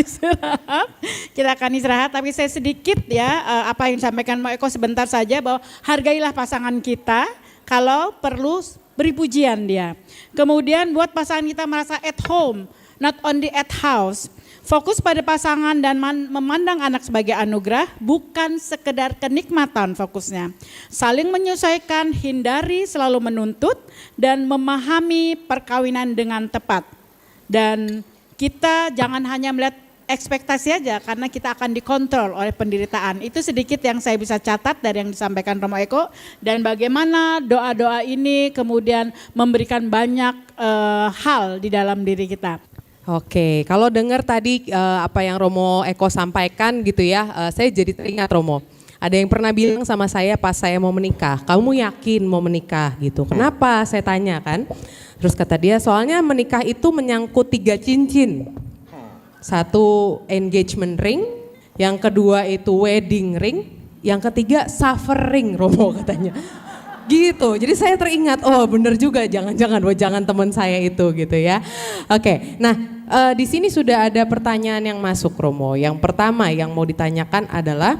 istirahat. Tapi saya sedikit ya apa yang disampaikan Mo Eko sebentar saja bahwa hargailah pasangan kita kalau perlu beri pujian dia. Kemudian buat pasangan kita merasa at home, not only at house. Fokus pada pasangan dan memandang anak sebagai anugerah, bukan sekedar kenikmatan fokusnya. Saling menyesuaikan, hindari selalu menuntut, dan memahami perkawinan dengan tepat. Dan kita jangan hanya melihat ekspektasi aja, karena kita akan dikontrol oleh penderitaan. Itu sedikit yang saya bisa catat dari yang disampaikan Romo Eko. Dan bagaimana doa-doa ini kemudian memberikan banyak hal di dalam diri kita. Oke, kalau dengar tadi apa yang Romo Eko sampaikan gitu ya, saya jadi teringat Romo. Ada yang pernah bilang sama saya pas saya mau menikah, kamu yakin mau menikah gitu. Kenapa saya tanya kan, terus kata dia soalnya menikah itu menyangkut 3 cincin. 1 engagement ring, yang kedua itu wedding ring, yang ketiga suffering Romo katanya. Gitu, jadi saya teringat, oh bener juga jangan teman saya itu gitu ya. Oke, nah di sini sudah ada pertanyaan yang masuk Romo. Yang pertama yang mau ditanyakan adalah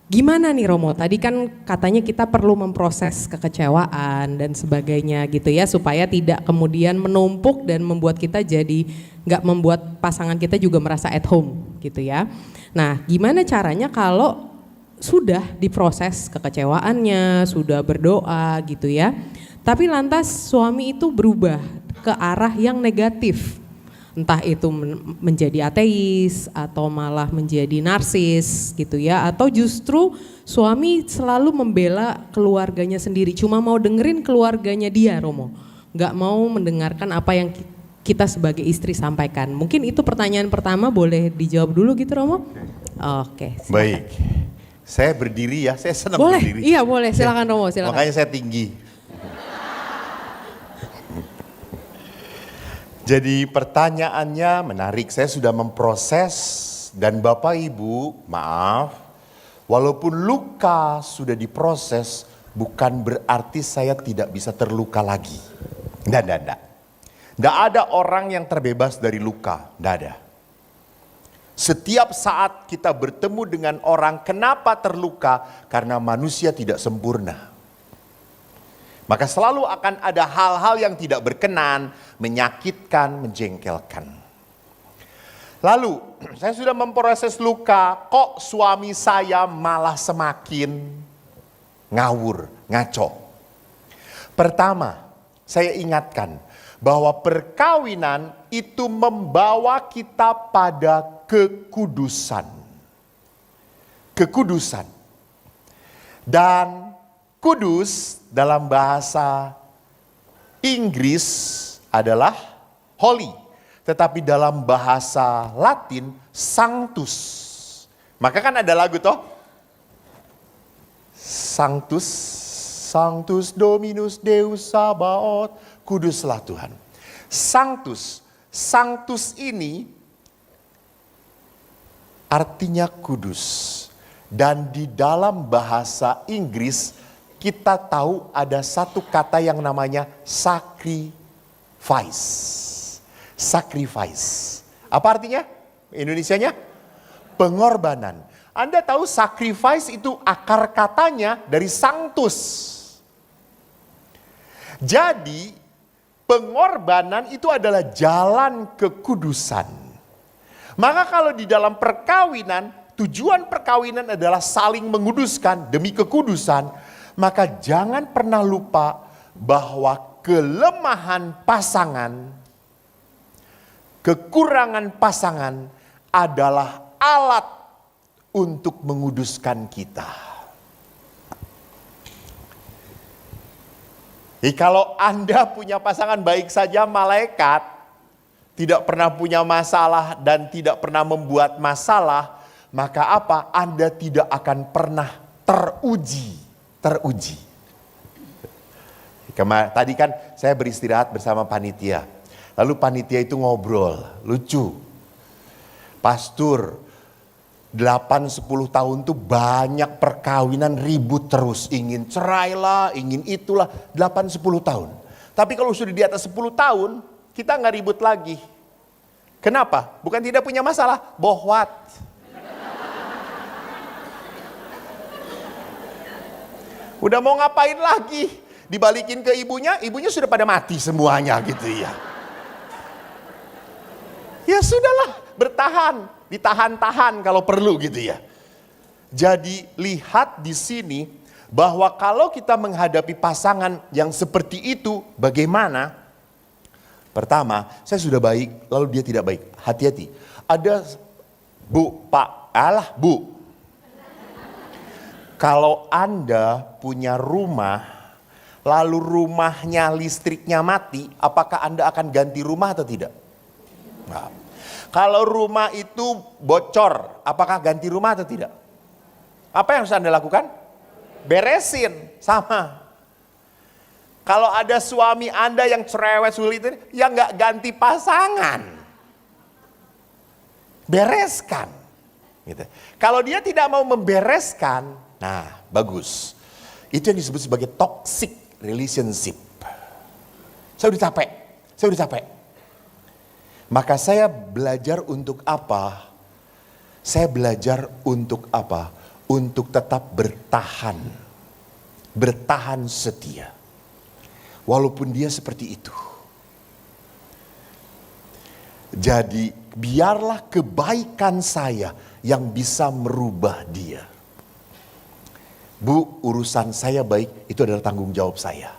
Gimana nih Romo? Tadi kan katanya kita perlu memproses kekecewaan dan sebagainya gitu ya, supaya tidak kemudian menumpuk dan membuat kita jadi nggak membuat pasangan kita juga merasa at home gitu ya. Nah, gimana caranya kalau sudah diproses kekecewaannya, sudah berdoa gitu ya, tapi lantas suami itu berubah ke arah yang negatif? Entah itu menjadi ateis atau malah menjadi narsis gitu ya, atau justru suami selalu membela keluarganya sendiri, cuma mau dengerin keluarganya dia Romo, nggak mau mendengarkan apa yang kita sebagai istri sampaikan. Mungkin itu pertanyaan pertama, boleh dijawab dulu gitu Romo? Oke, silakan. Baik, saya berdiri ya, saya senang Boleh, berdiri. iya boleh, silakan Romo, silakan. Makanya saya tinggi. Jadi pertanyaannya menarik, saya sudah memproses dan Bapak Ibu maaf, walaupun luka sudah diproses bukan berarti saya tidak bisa terluka lagi. Tidak ada orang yang terbebas dari luka, tidak ada. Setiap saat kita bertemu dengan orang, kenapa terluka? Karena manusia tidak sempurna. Maka selalu akan ada hal-hal yang tidak berkenan, menyakitkan, menjengkelkan. Lalu, saya sudah memproses luka, kok suami saya malah semakin ngawur, ngaco. Pertama, saya ingatkan bahwa perkawinan itu membawa kita pada kekudusan. Kekudusan. Dan kudus dalam bahasa Inggris adalah holy, tetapi dalam bahasa Latin sanctus. Maka kan ada lagu toh, Sanctus, Sanctus Dominus Deus Sabaoth, kuduslah Tuhan. Sanctus, sanctus ini artinya kudus. Dan di dalam bahasa Inggris kita tahu ada satu kata yang namanya sacrifice. Sacrifice. Apa artinya? Indonesianya? Pengorbanan. Anda tahu sacrifice itu akar katanya dari sanctus. Jadi pengorbanan itu adalah jalan kekudusan. Maka kalau di dalam perkawinan, tujuan perkawinan adalah saling menguduskan demi kekudusan. Maka jangan pernah lupa bahwa kelemahan pasangan, kekurangan pasangan adalah alat untuk menguduskan kita. Jadi kalau Anda punya pasangan baik saja malaikat, tidak pernah punya masalah dan tidak pernah membuat masalah, maka apa? Anda tidak akan pernah teruji. Tadi kan saya beristirahat bersama panitia. Lalu panitia itu ngobrol, lucu. Pastor, 8-10 tahun tuh banyak perkawinan ribut terus. Ingin cerai lah, ingin itulah, 8-10 tahun. Tapi kalau sudah di atas 10 tahun, kita nggak ribut lagi. Kenapa? Bukan tidak punya masalah, bohwat. Udah mau ngapain lagi? Dibalikin ke ibunya, ibunya sudah pada mati semuanya gitu ya. Ya sudahlah, bertahan, ditahan-tahan kalau perlu gitu ya. Jadi lihat di sini bahwa kalau kita menghadapi pasangan yang seperti itu, bagaimana? Pertama, saya sudah baik, lalu dia tidak baik. Hati-hati. Ada Bu. Kalau Anda punya rumah, lalu rumahnya listriknya mati, apakah Anda akan ganti rumah atau tidak? Nah. Kalau rumah itu bocor, apakah ganti rumah atau tidak? Apa yang harus Anda lakukan? Beresin, sama. Kalau ada suami Anda yang cerewet sulit, ya nggak ganti pasangan. Bereskan. Gitu. Kalau dia tidak mau membereskan, nah, bagus. Itu yang disebut sebagai toxic relationship. Saya udah capek. Maka saya belajar untuk apa? Saya belajar untuk apa? untuk tetap bertahan. Bertahan setia. Walaupun dia seperti itu. Jadi biarlah kebaikan saya yang bisa merubah dia. Bu, urusan saya baik, itu adalah tanggung jawab saya.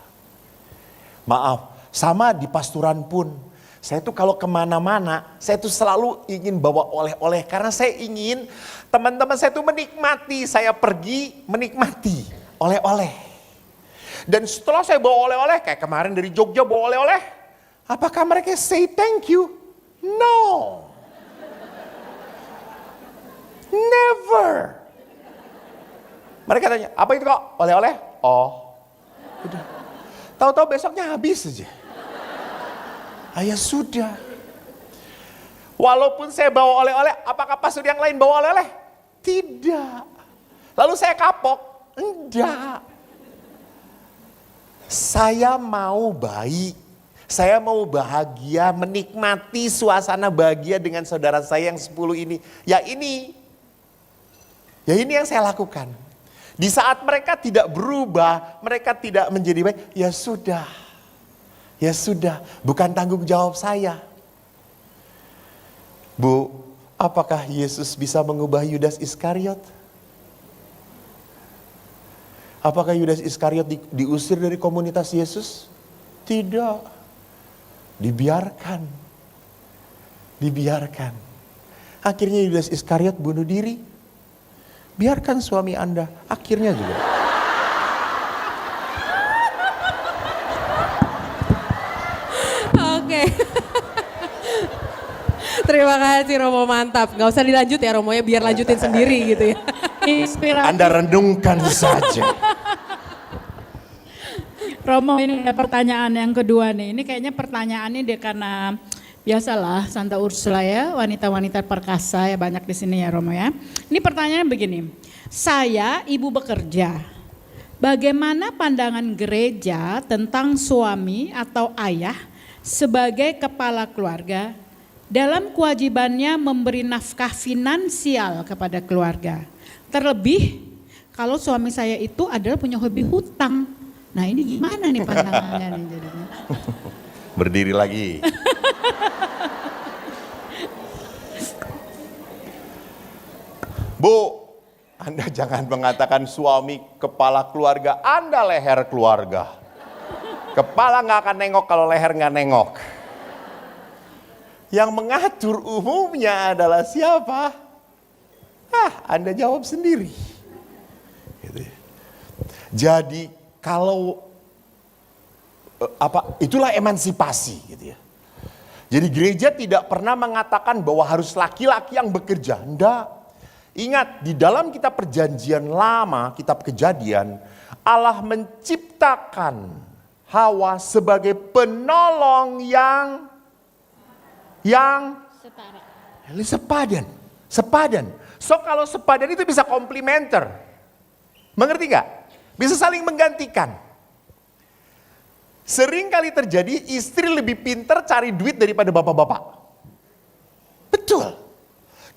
Maaf, sama di pastoran pun. Saya tuh kalau kemana-mana, saya tuh selalu ingin bawa oleh-oleh. Karena saya ingin teman-teman saya tuh menikmati, saya pergi menikmati oleh-oleh. Dan setelah saya bawa oleh-oleh, kayak kemarin dari Jogja bawa oleh-oleh. Apakah mereka say thank you? No. Never. Mereka tanya, apa itu kok? Oleh-oleh? Oh. Udah. Tahu-tahu besoknya habis aja. Ya sudah. Walaupun saya bawa oleh-oleh, apakah pastor yang lain bawa oleh-oleh? Tidak. Lalu saya kapok? Enggak. Saya mau baik. Saya mau bahagia, menikmati suasana bahagia dengan saudara saya yang 10 ini. Ya ini yang saya lakukan. Di saat mereka tidak berubah, mereka tidak menjadi baik, ya sudah. Ya sudah, bukan tanggung jawab saya. Bu, apakah Yesus bisa mengubah Yudas Iskariot? Apakah Yudas Iskariot diusir dari komunitas Yesus? Tidak. Dibiarkan. Akhirnya Yudas Iskariot bunuh diri. Biarkan suami Anda, akhirnya juga. Oke. Terima kasih Romo, mantap. Gak usah dilanjut ya Romo ya, biar lanjutin sendiri gitu ya. Inspirasi. Anda renungkan saja. Romo, ini ada pertanyaan yang kedua nih. Ini kayaknya pertanyaannya dia karena biasalah Santa Ursula ya, wanita-wanita perkasa ya banyak di sini ya Romo ya. Ini pertanyaan begini. Saya ibu bekerja. Bagaimana pandangan gereja tentang suami atau ayah sebagai kepala keluarga dalam kewajibannya memberi nafkah finansial kepada keluarga? Terlebih kalau suami saya itu adalah punya hobi hutang. Nah ini gimana nih pandangannya nih jadinya? Berdiri lagi. Bu, Anda jangan mengatakan suami kepala keluarga, Anda leher keluarga. Kepala nggak akan nengok kalau leher nggak nengok. Yang mengatur umumnya adalah siapa? Anda jawab sendiri. Gitu. Jadi kalau itulah emansipasi gitu ya. Jadi gereja tidak pernah mengatakan bahwa harus laki-laki yang bekerja. Enggak. Ingat, di dalam kitab perjanjian lama, kitab Kejadian, Allah menciptakan Hawa sebagai penolong yang sepadan. So kalau sepadan itu bisa komplementer. Mengerti gak? Bisa saling menggantikan. Sering kali terjadi istri lebih pintar cari duit daripada bapak-bapak. Betul.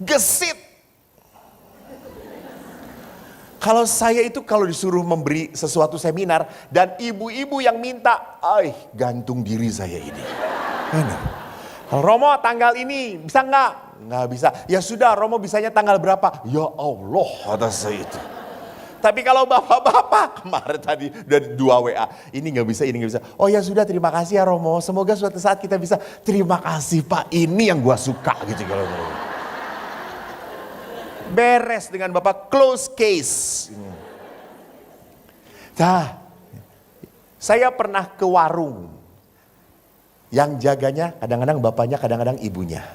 Gesit. Kalau saya itu kalau disuruh memberi sesuatu seminar dan ibu-ibu yang minta, gantung diri saya ini. Romo tanggal ini bisa nggak? Nggak bisa. Ya sudah, Romo bisanya tanggal berapa? Ya Allah, kata saya itu. Tapi kalau bapak-bapak kemarin tadi dari 2 WA, ini nggak bisa, ini nggak bisa. Oh ya sudah, terima kasih ya Romo. Semoga suatu saat kita bisa. Terima kasih Pak, ini yang gua suka gitu kalau. Beres dengan Bapak, close case. Nah, saya pernah ke warung. Yang jaganya kadang-kadang bapaknya, kadang-kadang ibunya.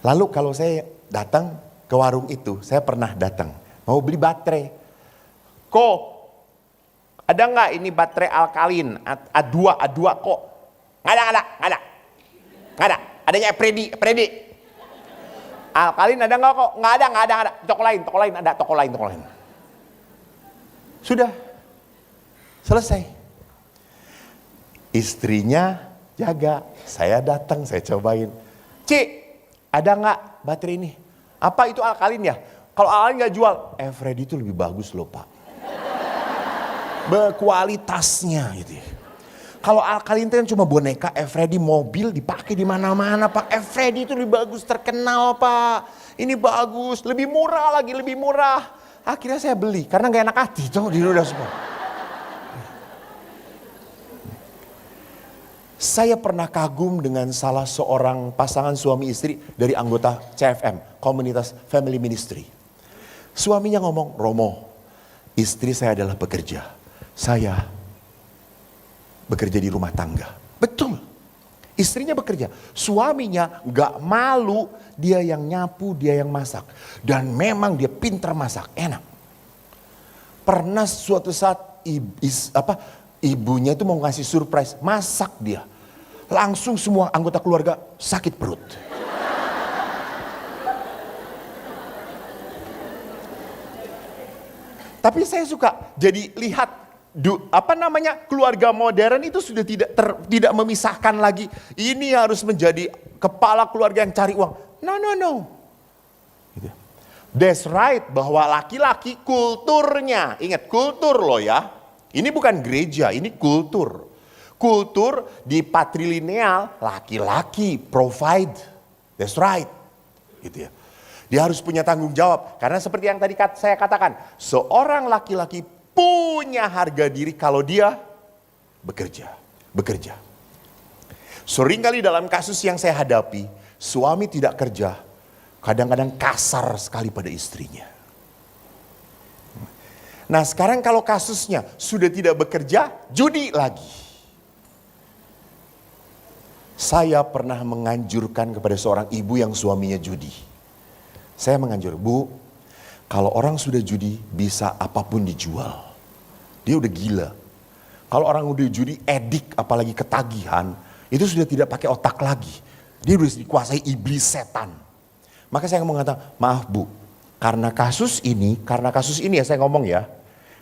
Lalu kalau saya datang ke warung itu, saya pernah datang. Mau beli baterai. Kok, ada nggak ini baterai alkalin? A2 kok. Nggak ada. Adanya Predi. Alkalin ada nggak kok? Nggak ada. Toko lain. Sudah, selesai. Istrinya jaga, saya datang, saya cobain. Cik, ada nggak baterai ini? Apa itu alkalin ya? Kalau Alan nggak jual, Freddy itu lebih bagus loh Pak. Berkualitasnya gitu ya. Kalau kalian kan cuma boneka, Freddy mobil dipakai di mana-mana Pak. Freddy itu lebih bagus, terkenal Pak. Ini bagus, lebih murah lagi, lebih murah. Akhirnya saya beli karena nggak enak hati tuh di roda semua. Saya pernah kagum dengan salah seorang pasangan suami istri dari anggota CFM, Komunitas Family Ministry. Suaminya ngomong, Romo, istri saya adalah pekerja. Saya bekerja di rumah tangga. Betul. Istrinya bekerja. Suaminya gak malu, dia yang nyapu, dia yang masak. Dan memang dia pintar masak, enak. Pernah suatu saat ibunya itu mau ngasih surprise, masak dia. Langsung semua anggota keluarga sakit perut. Tapi saya suka jadi lihat keluarga modern itu sudah tidak memisahkan lagi. Ini harus menjadi kepala keluarga yang cari uang. No. Gitu. That's right, bahwa laki-laki kulturnya, ingat kultur loh ya. Ini bukan gereja, ini kultur. Kultur di patrilineal, laki-laki provide. That's right. Gitu ya. Dia harus punya tanggung jawab. Karena seperti yang tadi saya katakan, seorang laki-laki punya harga diri kalau dia bekerja. Seringkali dalam kasus yang saya hadapi, suami tidak kerja, kadang-kadang kasar sekali pada istrinya. Nah sekarang kalau kasusnya sudah tidak bekerja, judi lagi. Saya pernah menganjurkan kepada seorang ibu yang suaminya judi. Saya menganjur, Bu, kalau orang sudah judi bisa apapun dijual. Dia udah gila. Kalau orang udah judi edik apalagi ketagihan, itu sudah tidak pakai otak lagi. Dia udah dikuasai iblis setan. Maka saya mengatakan, maaf Bu, karena kasus ini ya saya ngomong ya.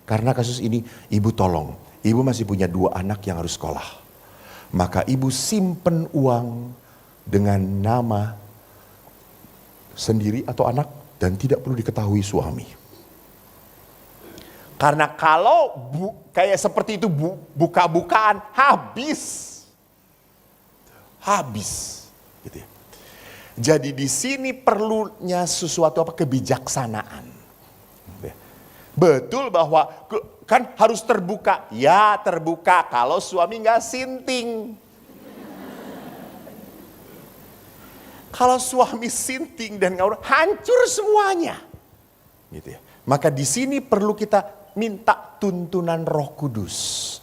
Karena kasus ini ibu tolong, ibu masih punya 2 anak yang harus sekolah. Maka ibu simpen uang dengan nama sendiri atau anak dan tidak perlu diketahui suami. Karena kalau kayak seperti itu buka-bukaan habis. Gitu ya. Jadi di sini perlunya sesuatu kebijaksanaan. Betul bahwa kan harus terbuka. Ya terbuka kalau suami nggak sinting. Kalau suami sinting dan ngawur, hancur semuanya. Gitu ya. Maka di sini perlu kita minta tuntunan Roh Kudus.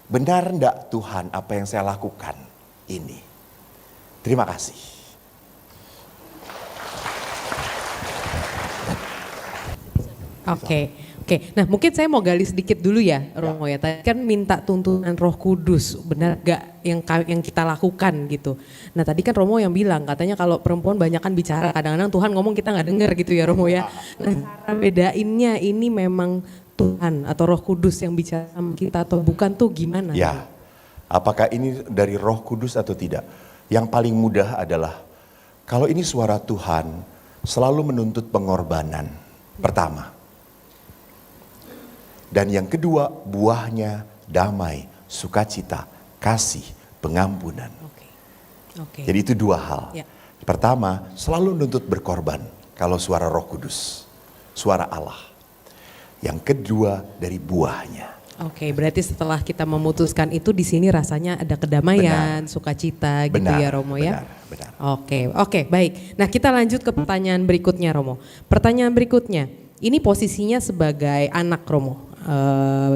Benar enggak Tuhan apa yang saya lakukan ini? Terima kasih. Oke. Nah mungkin saya mau gali sedikit dulu ya Romo ya. Tadi kan minta tuntunan Roh Kudus, benar gak yang kita lakukan gitu. Nah tadi kan Romo yang bilang katanya kalau perempuan banyakan bicara, kadang-kadang Tuhan ngomong kita gak dengar gitu ya Romo ya. Nah cara bedainnya ini memang Tuhan atau Roh Kudus yang bicara sama kita atau bukan tuh gimana? Ya, apakah ini dari Roh Kudus atau tidak? Yang paling mudah adalah kalau ini suara Tuhan selalu menuntut pengorbanan. Pertama. Dan yang kedua, buahnya damai, sukacita, kasih, pengampunan. Oke. Jadi itu 2 hal. Ya. Pertama, selalu menuntut berkorban kalau suara Roh Kudus, suara Allah. Yang kedua dari buahnya. Oke, berarti setelah kita memutuskan itu di sini rasanya ada kedamaian, sukacita gitu ya Romo ya. Benar. Oke, baik. Nah kita lanjut ke pertanyaan berikutnya Romo. Pertanyaan berikutnya, ini posisinya sebagai anak Romo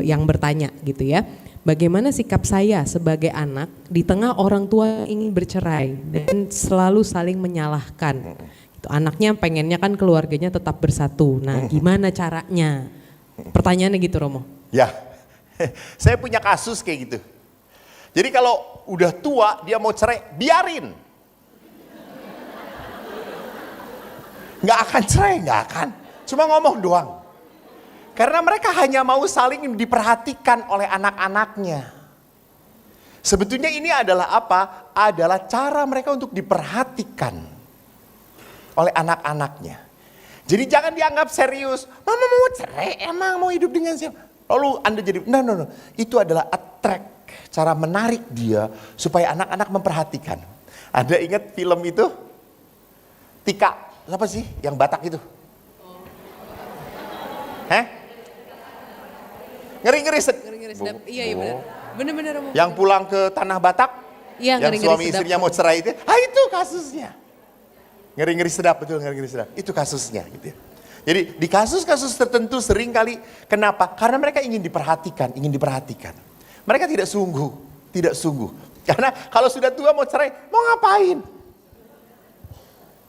yang bertanya gitu ya. Bagaimana sikap saya sebagai anak di tengah orang tua yang ingin bercerai dan selalu saling menyalahkan. Gitu. Anaknya pengennya kan keluarganya tetap bersatu. Nah gimana caranya? Pertanyaannya gitu Romo. Ya, saya punya kasus kayak gitu. Jadi kalau udah tua dia mau cerai, biarin. Nggak akan cerai, nggak akan. Cuma ngomong doang. Karena mereka hanya mau saling diperhatikan oleh anak-anaknya. Sebetulnya ini adalah apa? Adalah cara mereka untuk diperhatikan oleh anak-anaknya. Jadi jangan dianggap serius. Mama mau cerai, emang mau hidup dengan siapa? Lalu Anda jadi, no. Itu adalah attract, cara menarik dia supaya anak-anak memperhatikan. Anda ingat film itu? Tika, apa sih yang Batak itu? Ngeri-ngeri sedap. Iya benar. Benar-benar. Yang pulang ke tanah Batak, iya, yang suami istrinya mau cerai itu, itu kasusnya. Ngeri-ngeri sedap, betul, ngeri-ngeri sedap. Itu kasusnya gitu ya. Jadi di kasus-kasus tertentu sering kali, kenapa? Karena mereka ingin diperhatikan. Mereka tidak sungguh. Karena kalau sudah tua mau cerai, mau ngapain?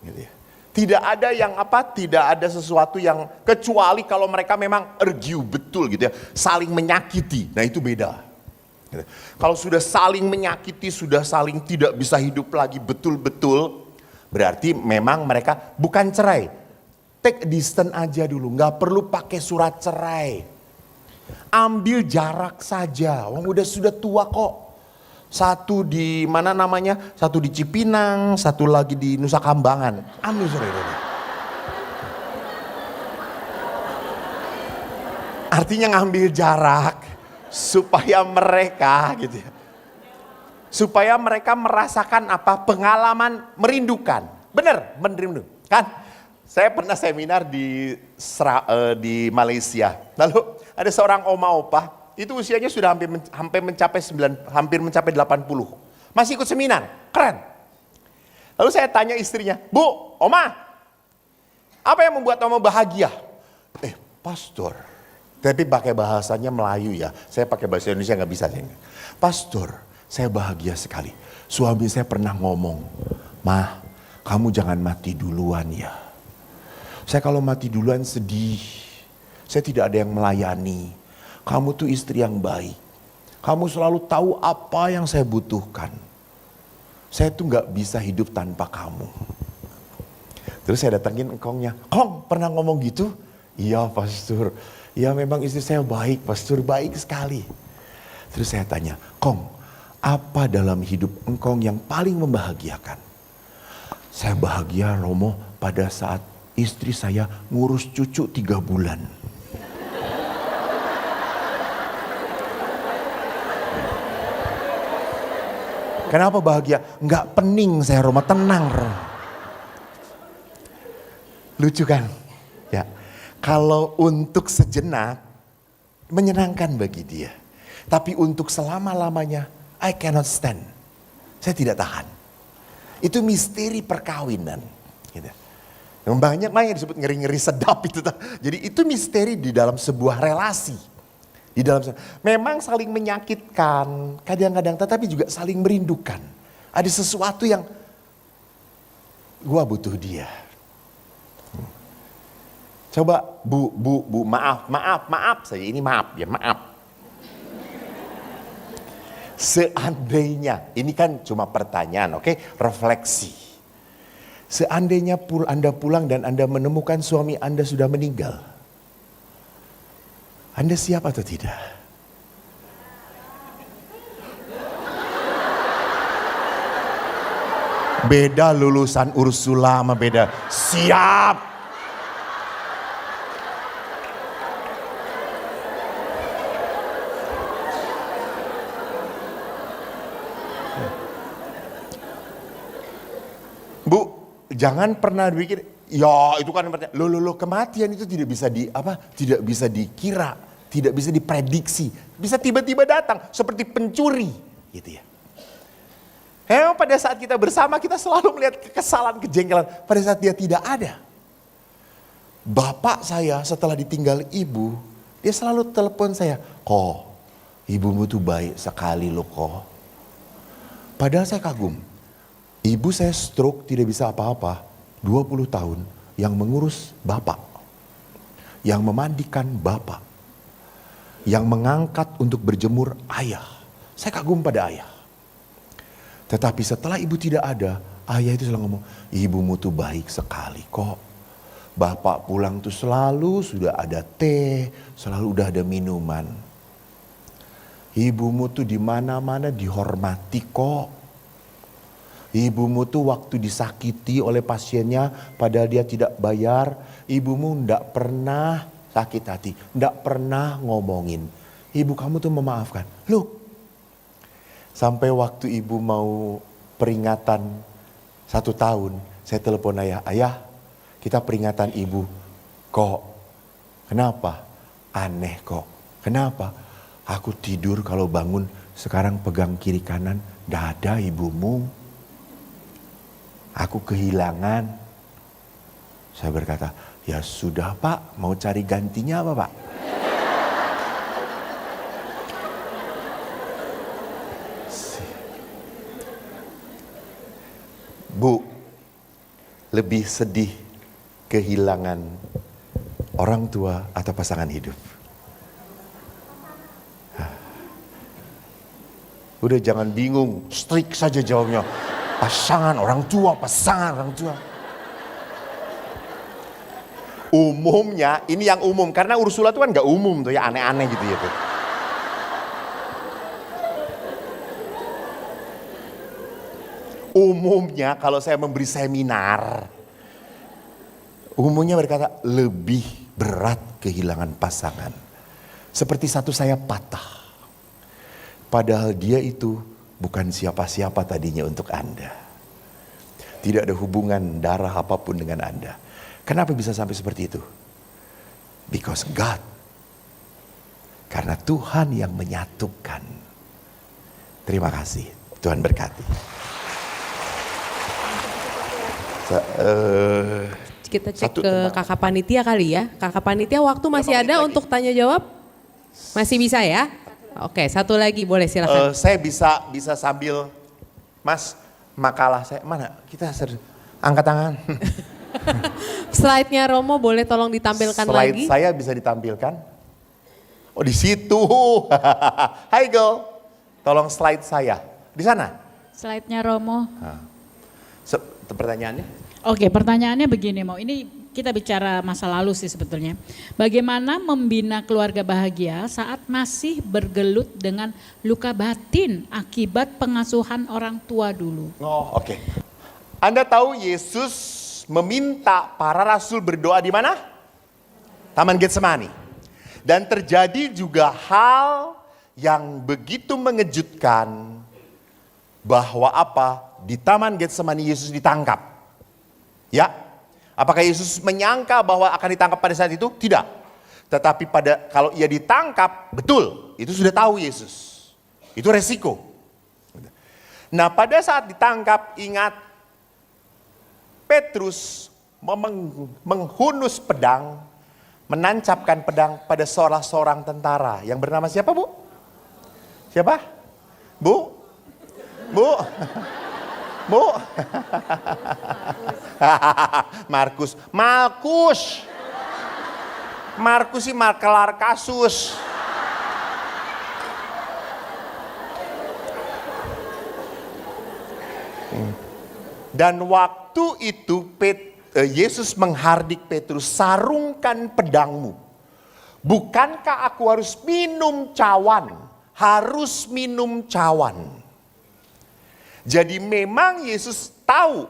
Gitu ya. Tidak ada sesuatu yang, kecuali kalau mereka memang argue betul gitu ya. Saling menyakiti, nah itu beda. Gitu. Kalau sudah saling menyakiti, sudah saling tidak bisa hidup lagi betul-betul, berarti memang mereka bukan cerai. Take distance aja dulu, nggak perlu pakai surat cerai. Ambil jarak saja, sudah tua kok. Satu di mana namanya? Satu di Cipinang, satu lagi di Nusa Kambangan. Ambil cerai. Artinya ngambil jarak supaya mereka gitu ya. Supaya mereka merasakan pengalaman merindukan. Benar, merindukan. Kan? Saya pernah seminar di Malaysia. Lalu ada seorang oma opa, itu usianya sudah hampir mencapai 80. Masih ikut seminar, keren. Lalu saya tanya istrinya, Bu, Oma, apa yang membuat Oma bahagia? Pastor, tapi pakai bahasanya Melayu ya. Saya pakai bahasa Indonesia nggak bisa. Pastor, saya bahagia sekali. Suami saya pernah ngomong, "Mah, kamu jangan mati duluan ya. Saya kalau mati duluan sedih. Saya tidak ada yang melayani. Kamu tuh istri yang baik. Kamu selalu tahu apa yang saya butuhkan. Saya tuh gak bisa hidup tanpa kamu." Terus saya datangin engkongnya. "Kong, pernah ngomong gitu?" "Iya, Pastor. Ya memang istri saya baik, Pastor, baik sekali." Terus saya tanya, "Kong, apa dalam hidup engkong yang paling membahagiakan?" "Saya bahagia, Romo, pada saat istri saya ngurus cucu 3 bulan. Kenapa bahagia? Enggak pening saya, Romo, tenang, Romo." Lucu kan? Ya. Kalau untuk sejenak menyenangkan bagi dia. Tapi untuk selama-lamanya, I cannot stand. Saya tidak tahan. Itu misteri perkawinan. Gitu. Yang banyak yang disebut ngeri-ngeri sedap itu. Jadi itu misteri di dalam sebuah relasi. Memang saling menyakitkan kadang-kadang, tetapi juga saling merindukan. Ada sesuatu yang gua butuh dia. Coba bu, maaf saya ini maaf. Seandainya, ini kan cuma pertanyaan, oke? Refleksi. Seandainya Anda pulang dan Anda menemukan suami Anda sudah meninggal, Anda siap atau tidak? Beda lulusan Ursula sama beda. Siap. Bu, jangan pernah pikir, ya itu kan kematian itu tidak bisa dikira, tidak bisa diprediksi, bisa tiba-tiba datang seperti pencuri, gitu ya. Memang pada saat kita bersama kita selalu melihat kekesalan, kejengkelan pada saat dia tidak ada. Bapak saya setelah ditinggal ibu, dia selalu telepon saya, "Ko, ibumu tuh baik sekali loh, Ko." Padahal saya kagum. Ibu saya stroke, tidak bisa apa-apa, 20 tahun yang mengurus bapak, yang memandikan bapak, yang mengangkat untuk berjemur ayah. Saya kagum pada ayah. Tetapi setelah ibu tidak ada, ayah itu selalu ngomong, "Ibumu tuh baik sekali kok. Bapak pulang tuh selalu sudah ada teh, selalu udah ada minuman. Ibumu tuh di mana-mana dihormati kok. Ibumu tuh waktu disakiti oleh pasiennya padahal dia tidak bayar, ibumu ndak pernah sakit hati, ndak pernah ngomongin. Ibu kamu tuh memaafkan. Loh, sampai waktu ibu mau peringatan 1 tahun, saya telepon ayah, ayah kita peringatan ibu. Kok? Kenapa? Aneh kok. Kenapa? Aku tidur kalau bangun sekarang pegang kiri kanan, ndak ada ibumu. Aku kehilangan. Saya berkata, ya sudah Pak, mau cari gantinya apa Pak? Bu, lebih sedih kehilangan orang tua atau pasangan hidup? Udah jangan bingung, strict saja jawabnya. Pasangan orang tua, pasangan orang tua. Umumnya, ini yang umum. Karena Ursula itu kan gak umum tuh ya, aneh-aneh gitu ya tuh. Umumnya kalau saya memberi seminar, umumnya berkata lebih berat kehilangan pasangan. Seperti satu saya patah. Padahal dia itu bukan siapa-siapa tadinya untuk Anda. Tidak ada hubungan darah apapun dengan Anda. Kenapa bisa sampai seperti itu? Because God. Karena Tuhan yang menyatukan. Terima kasih. Tuhan berkati. Kita cek ke kakak panitia kali ya. Kakak panitia waktu masih ada untuk tanya jawab? Masih bisa ya? Oke, satu lagi boleh silakan. Saya bisa sambil, Mas, makalah saya mana? Kita angkat tangan. Slide-nya Romo boleh tolong ditampilkan Slide lagi? saya bisa ditampilkan. Oh di situ. Hai girl, tolong slide saya. Di sana. Slide-nya Romo. Pertanyaannya? Oke, pertanyaannya begini mau. Ini kita bicara masa lalu sih sebetulnya. Bagaimana membina keluarga bahagia saat masih bergelut dengan luka batin akibat pengasuhan orang tua dulu? Oh, oke. Anda tahu Yesus meminta para rasul berdoa di mana? Taman Getsemani. Dan terjadi juga hal yang begitu mengejutkan bahwa apa? Di Taman Getsemani Yesus ditangkap. Ya. Apakah Yesus menyangka bahwa akan ditangkap pada saat itu? Tidak. Tetapi kalau ia ditangkap, betul, itu sudah tahu Yesus. Itu resiko. Nah, pada saat ditangkap, ingat Petrus menghunus pedang, menancapkan pedang pada salah seorang tentara yang bernama siapa, Bu? Siapa? Bu? Bu? Bu? Markus. Markus sih kelar kasus. Dan waktu itu Yesus menghardik Petrus, sarungkan pedangmu. Bukankah aku harus minum cawan? Harus minum cawan. Jadi memang Yesus tahu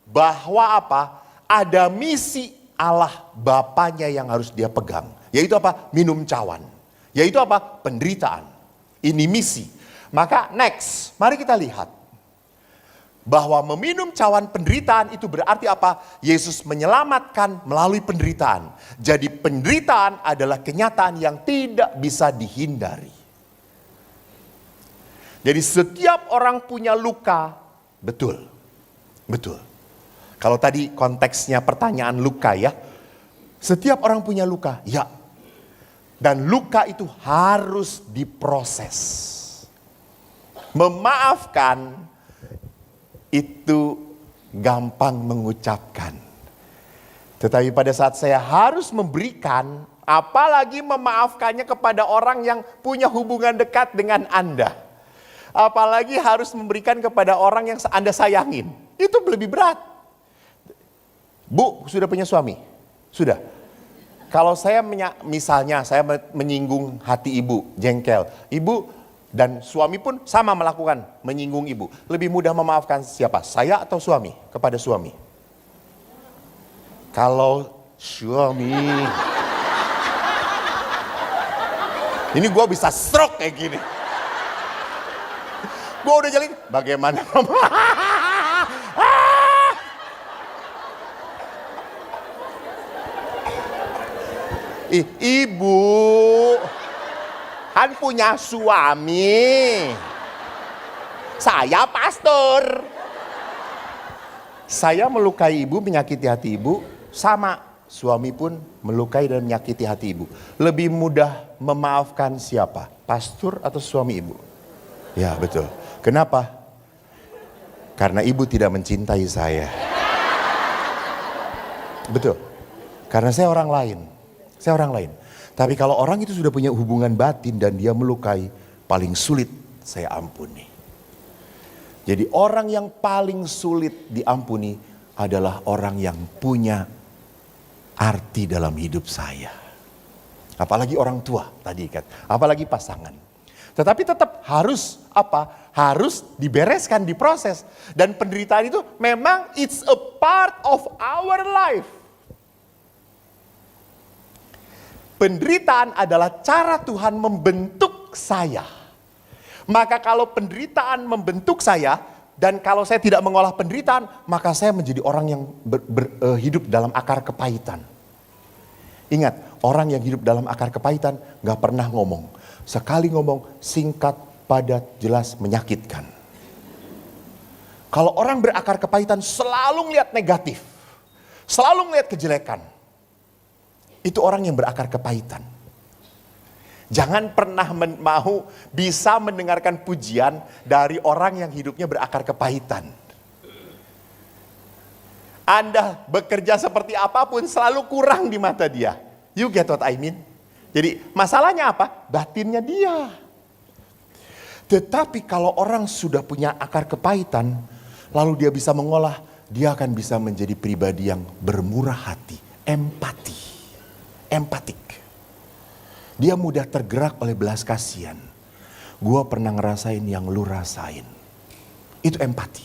bahwa apa? Ada misi Allah Bapanya yang harus dia pegang. Yaitu apa? Minum cawan. Yaitu apa? Penderitaan. Ini misi. Maka next, mari kita lihat. Bahwa meminum cawan penderitaan itu berarti apa? Yesus menyelamatkan melalui penderitaan. Jadi penderitaan adalah kenyataan yang tidak bisa dihindari. Jadi setiap orang punya luka, betul. Betul. Kalau tadi konteksnya pertanyaan luka ya. Setiap orang punya luka, ya. Dan luka itu harus diproses. Memaafkan itu gampang mengucapkan. Tetapi pada saat saya harus memberikan, apalagi memaafkannya kepada orang yang punya hubungan dekat dengan Anda. Apalagi harus memberikan kepada orang yang Anda sayangin. Itu lebih berat. Bu, sudah punya suami? Sudah. Kalau saya misalnya saya menyinggung hati ibu, jengkel. Ibu, Dan suami pun sama melakukan, menyinggung ibu. Lebih mudah memaafkan siapa? Saya atau suami? Kepada suami. Kalau suami, ini gue bisa stroke kayak gini. Gue udah jalan, bagaimana? Ibu kan punya suami. Saya pastor. Saya melukai ibu, menyakiti hati ibu, sama suami pun melukai dan menyakiti hati ibu. Lebih mudah memaafkan siapa? Pastor atau suami ibu? Ya betul. Kenapa? Karena ibu tidak mencintai saya. Betul. Karena saya orang lain. Saya orang lain. Tapi kalau orang itu sudah punya hubungan batin dan dia melukai, paling sulit saya ampuni. Jadi orang yang paling sulit diampuni adalah orang yang punya arti dalam hidup saya. Apalagi orang tua tadi kan, apalagi pasangan. Tetapi tetap harus apa? Harus dibereskan, diproses. Dan penderitaan itu memang it's a part of our life. Penderitaan adalah cara Tuhan membentuk saya. Maka kalau penderitaan membentuk saya, dan kalau saya tidak mengolah penderitaan, maka saya menjadi orang yang hidup dalam akar kepahitan. Ingat, orang yang hidup dalam akar kepahitan gak pernah ngomong. Sekali ngomong, singkat, padat, jelas, menyakitkan. Kalau orang berakar kepahitan selalu ngeliat negatif. Selalu ngeliat kejelekan. Itu orang yang berakar kepahitan. Jangan pernah mau bisa mendengarkan pujian dari orang yang hidupnya berakar kepahitan. Anda bekerja seperti apapun selalu kurang di mata dia. You get what I mean? Jadi masalahnya apa? Batinnya dia. Tetapi kalau orang sudah punya akar kepahitan, lalu dia bisa mengolah, dia akan bisa menjadi pribadi yang bermurah hati, empati. Empatik. Dia mudah tergerak oleh belas kasihan. Gua pernah ngerasain yang lu rasain. Itu empati.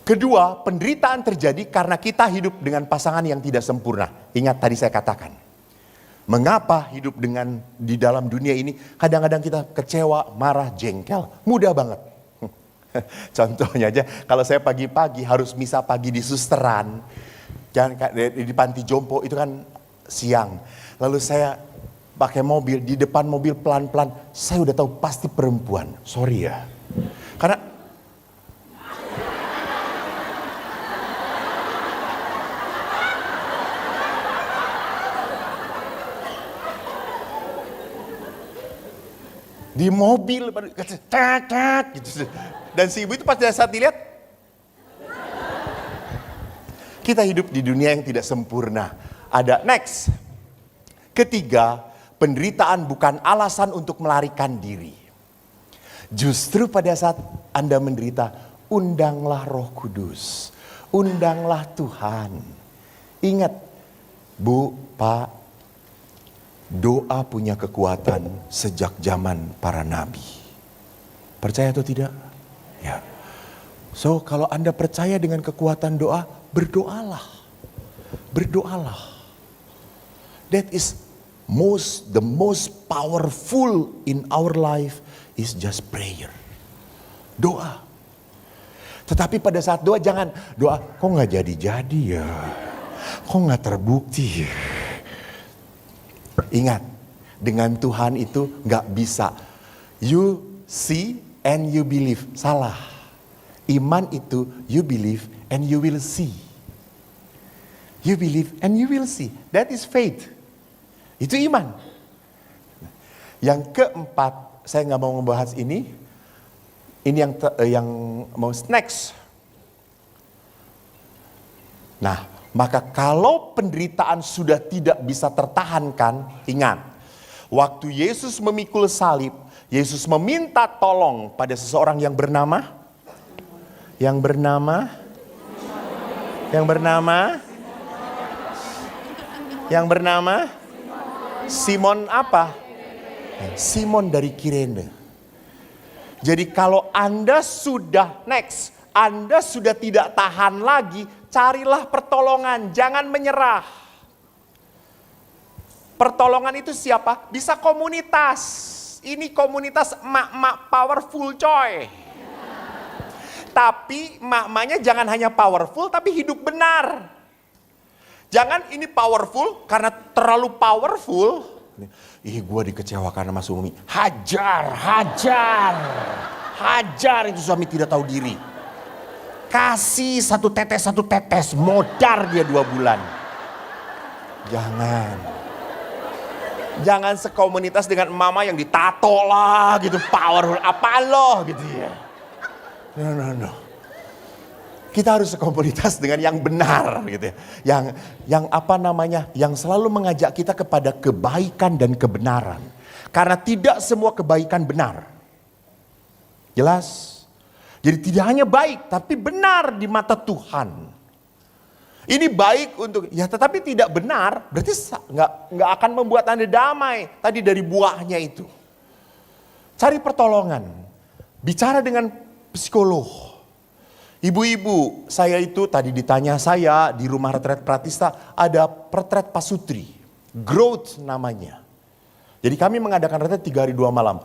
Kedua, penderitaan terjadi karena kita hidup dengan pasangan yang tidak sempurna. Ingat tadi saya katakan. Mengapa hidup di dalam dunia ini kadang-kadang kita kecewa, marah, jengkel. Mudah banget. Contohnya aja kalau saya pagi-pagi harus misa pagi di susteran. Jangan di panti jompo itu kan siang. Lalu saya pakai mobil, di depan mobil pelan-pelan. Saya udah tahu pasti perempuan. Sorry ya. Karena di mobil gitu. Dan si ibu itu pas saat dilihat, kita hidup di dunia yang tidak sempurna. Ada next. Ketiga, penderitaan bukan alasan untuk melarikan diri. Justru pada saat Anda menderita, undanglah Roh Kudus. Undanglah Tuhan. Ingat, Bu, Pak, doa punya kekuatan sejak zaman para nabi. Percaya atau tidak? Ya. So, kalau Anda percaya dengan kekuatan doa, berdoalah. Berdoalah. That is the most powerful in our life is just prayer. Doa. Tetapi pada saat doa jangan doa, kok gak jadi-jadi ya? Kok gak terbukti ya? Ingat, dengan Tuhan itu gak bisa. You see and you believe. Salah. Iman itu you believe and you will see. You believe and you will see. That is faith. Itu iman. Yang keempat, saya nggak mau membahas ini. Ini yang mau next. Nah, maka kalau penderitaan sudah tidak bisa tertahankan, ingat. Waktu Yesus memikul salib, Yesus meminta tolong pada seseorang yang bernama Simon apa? Simon dari Kirene. Jadi kalau Anda sudah Anda sudah tidak tahan lagi, carilah pertolongan, jangan menyerah. Pertolongan itu siapa? Bisa komunitas. Ini komunitas emak-emak powerful coy. Tapi emak-emaknya jangan hanya powerful tapi hidup benar. Jangan ini powerful karena terlalu powerful. Ih, gue dikecewakan sama suami. Hajar itu suami tidak tahu diri. Kasih satu tetes, modar dia 2 bulan. Jangan sekomunitas dengan mama yang ditato lah gitu, powerful, apa loh gitu ya. No. Kita harus sekomunitas dengan yang benar gitu ya. Yang selalu mengajak kita kepada kebaikan dan kebenaran. Karena tidak semua kebaikan benar. Jelas? Jadi tidak hanya baik tapi benar di mata Tuhan. Ini baik untuk tetapi tidak benar, berarti nggak akan membuat Anda damai. Tadi dari buahnya itu. Cari pertolongan. Bicara dengan psikolog. Ibu-ibu, saya itu tadi ditanya saya di rumah retret Pratista ada retret pasutri, growth namanya. Jadi kami mengadakan retret 3 hari 2 malam.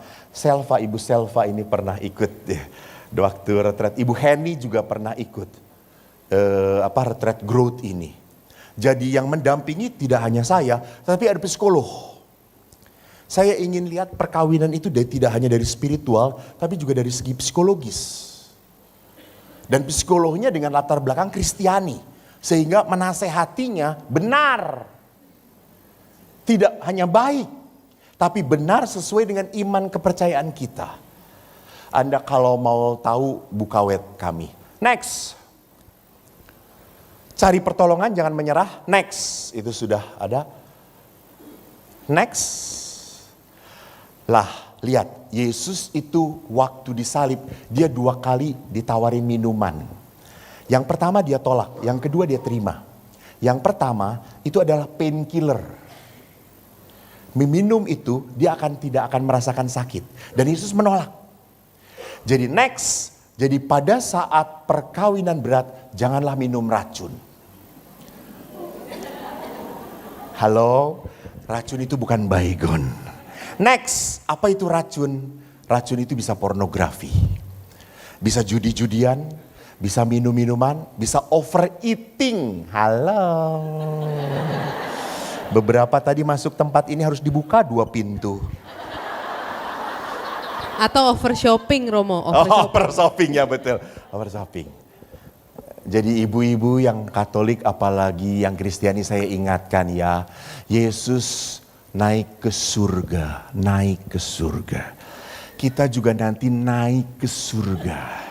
Ibu Selva ini pernah ikut ya. Waktu retret, Ibu Henny juga pernah ikut retret growth ini. Jadi yang mendampingi tidak hanya saya, tapi ada psikolog. Saya ingin lihat perkawinan itu tidak hanya dari spiritual, tapi juga dari segi psikologis. Dan psikolognya dengan latar belakang Kristiani. Sehingga menasehatinya benar. Tidak hanya baik. Tapi benar sesuai dengan iman kepercayaan kita. Anda kalau mau tahu buka web kami. Next. Cari pertolongan jangan menyerah. Next. Itu sudah ada. Next. Lah lihat. Yesus itu waktu disalib, dia 2 kali ditawarin minuman. Yang pertama dia tolak, yang kedua dia terima. Yang pertama itu adalah painkiller. Meminum itu dia tidak akan merasakan sakit. Dan Yesus menolak. Jadi jadi pada saat perkawinan berat, janganlah minum racun. Halo, racun itu bukan baygon. Next, apa itu racun? Racun itu bisa pornografi, bisa judi-judian, bisa minum-minuman, bisa overeating. Halo. Beberapa tadi masuk tempat ini harus dibuka 2 pintu. Atau over shopping Romo. Over shopping ya betul, over shopping. Jadi ibu-ibu yang Katolik apalagi yang Kristiani saya ingatkan ya, Yesus naik ke surga. Kita juga nanti naik ke surga.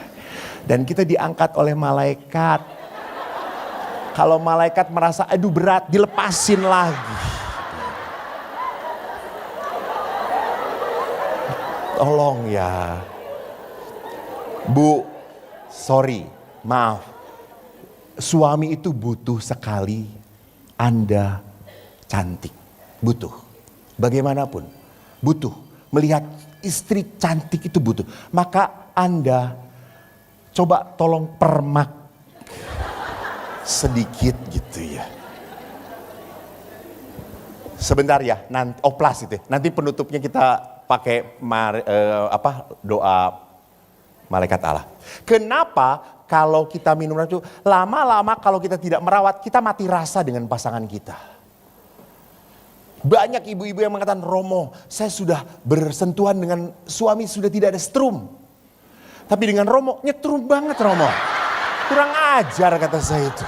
Dan kita diangkat oleh malaikat. Kalau malaikat merasa aduh berat, dilepasin lagi. Tolong ya. Bu, maaf. Suami itu butuh sekali Anda cantik. Butuh. Bagaimanapun, butuh. Melihat istri cantik itu butuh. Maka Anda coba tolong permak sedikit gitu ya. Sebentar ya, nanti oplas itu. Nanti penutupnya kita pakai doa malaikat Allah. Kenapa kalau kita minum racun, lama-lama kalau kita tidak merawat, kita mati rasa dengan pasangan kita. Banyak ibu-ibu yang mengatakan, Romo, saya sudah bersentuhan dengan suami, sudah tidak ada strum. Tapi dengan Romo, nyetrum banget Romo. Kurang ajar kata saya itu.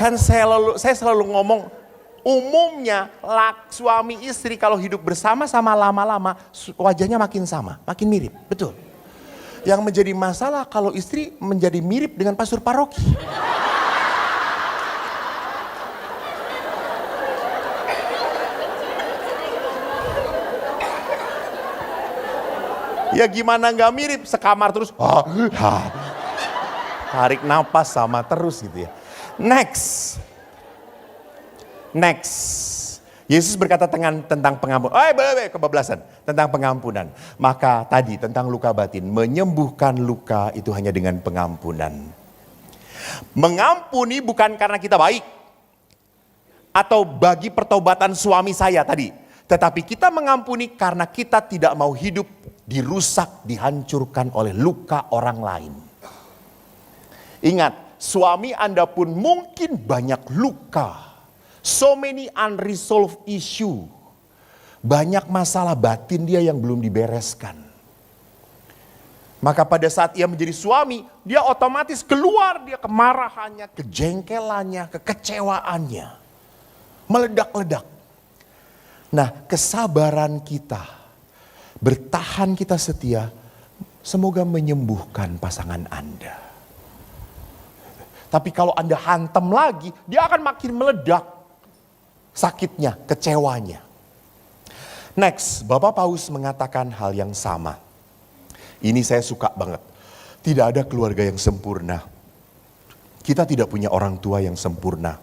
Kan saya selalu ngomong, umumnya suami istri kalau hidup bersama-sama lama-lama, wajahnya makin sama, makin mirip, betul. Yang menjadi masalah kalau istri menjadi mirip dengan pastor paroki. Ya gimana gak mirip, sekamar terus. Tarik napas sama terus gitu ya. Next. Yesus berkata tentang pengampunan. Kebablasan. Tentang pengampunan. Maka tadi tentang luka batin. Menyembuhkan luka itu hanya dengan pengampunan. Mengampuni bukan karena kita baik. Atau bagi pertobatan suami saya tadi. Tetapi kita mengampuni karena kita tidak mau hidup dirusak, dihancurkan oleh luka orang lain. Ingat, suami Anda pun mungkin banyak luka. So many unresolved issue. Banyak masalah batin dia yang belum dibereskan. Maka pada saat ia menjadi suami, dia otomatis keluar dia kemarahannya, kejengkelannya, kekecewaannya. Meledak-ledak. Nah, kesabaran kita, bertahan kita setia, semoga menyembuhkan pasangan Anda. Tapi kalau Anda hantam lagi, dia akan makin meledak. Sakitnya, kecewanya. Next, Bapak Paus mengatakan hal yang sama. Ini saya suka banget. Tidak ada keluarga yang sempurna. Kita tidak punya orang tua yang sempurna.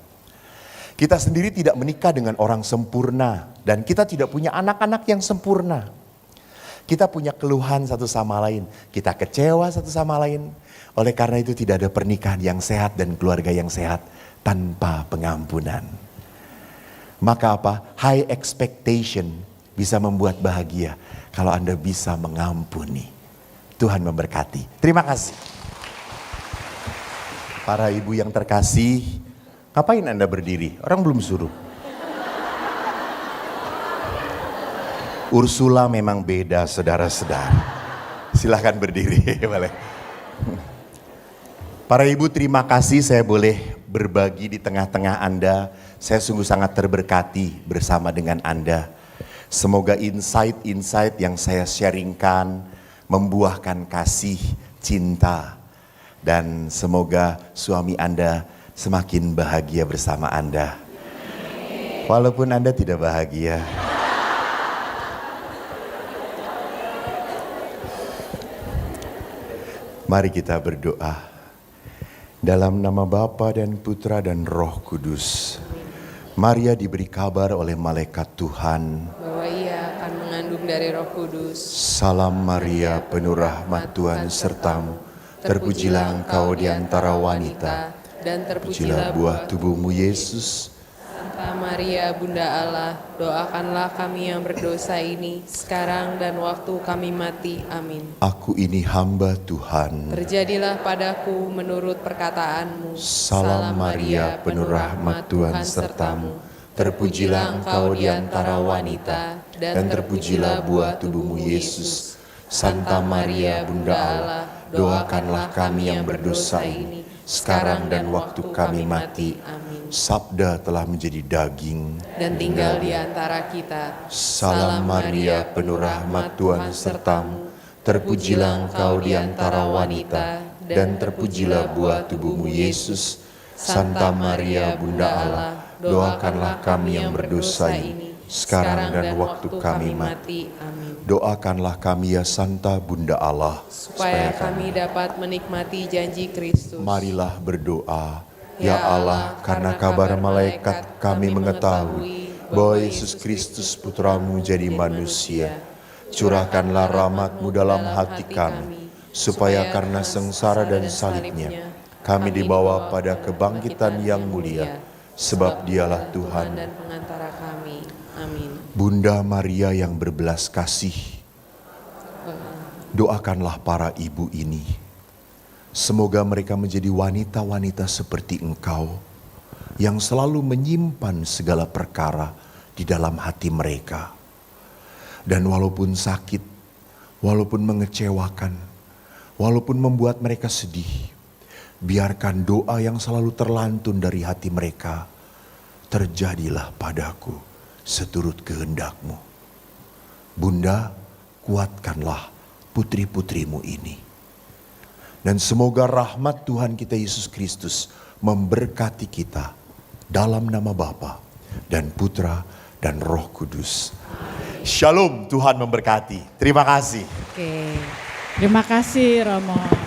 Kita sendiri tidak menikah dengan orang sempurna. Dan kita tidak punya anak-anak yang sempurna. Kita punya keluhan satu sama lain. Kita kecewa satu sama lain. Oleh karena itu tidak ada pernikahan yang sehat dan keluarga yang sehat tanpa pengampunan. Maka apa? High expectation bisa membuat bahagia kalau Anda bisa mengampuni. Tuhan memberkati. Terima kasih. Para ibu yang terkasih, ngapain Anda berdiri? Orang belum suruh. Ursula memang beda, saudara-saudara. Silahkan berdiri, boleh. Para ibu, terima kasih saya boleh berbagi di tengah-tengah Anda. Saya sungguh sangat terberkati bersama dengan Anda. Semoga insight-insight yang saya sharingkan membuahkan kasih, cinta. Dan semoga suami Anda semakin bahagia bersama Anda. Walaupun Anda tidak bahagia. Mari kita berdoa. Dalam nama Bapa dan Putra dan Roh Kudus. Maria diberi kabar oleh malaikat Tuhan Bahwa ia akan mengandung dari Roh Kudus. Salam Maria, penuh rahmat Tuhan sertamu. Terpujilah engkau di antara wanita, dan terpujilah buah tubuhmu Yesus. Santa Maria Bunda Allah, doakanlah kami yang berdosa ini, sekarang dan waktu kami mati. Amin. Aku ini hamba Tuhan. Terjadilah padaku menurut perkataanmu. Salam Maria, penuh rahmat Tuhan sertamu. Terpujilah engkau di antara wanita, dan terpujilah buah tubuhmu Yesus. Santa Maria Bunda Allah, doakanlah kami yang berdosa ini, sekarang dan waktu kami mati. Amin. Sabda telah menjadi daging Dan tinggal di antara kita. Salam Maria, penuh rahmat Tuhan sertamu. Terpujilah engkau di antara wanita, dan terpujilah buah tubuhmu Yesus. Santa Maria Bunda Allah, doakanlah kami yang berdosa ini, sekarang dan waktu kami mati. Amin. Doakanlah kami ya Santa Bunda Allah, Supaya kami dapat menikmati janji Kristus. marilah berdoa. Ya Allah, karena kabar malaikat kami mengetahui bahwa Yesus Kristus Putramu jadi manusia. Curahkanlah rahmat-Mu dalam hati kami, supaya karena sengsara dan salibnya, kami dibawa pada kebangkitan yang mulia, sebab Dialah Tuhan dan pengantara kami. Amin. Bunda Maria yang berbelas kasih, doakanlah para ibu ini. Semoga mereka menjadi wanita-wanita seperti Engkau, yang selalu menyimpan segala perkara di dalam hati mereka. Dan walaupun sakit, walaupun mengecewakan, walaupun membuat mereka sedih, biarkan doa yang selalu terlantun dari hati mereka, terjadilah padaku seturut kehendak-Mu. Bunda, kuatkanlah putri-putrimu ini. Dan semoga rahmat Tuhan kita Yesus Kristus memberkati kita dalam nama Bapa dan Putra dan Roh Kudus. Shalom, Tuhan memberkati. Terima kasih. Oke. Terima kasih Romo.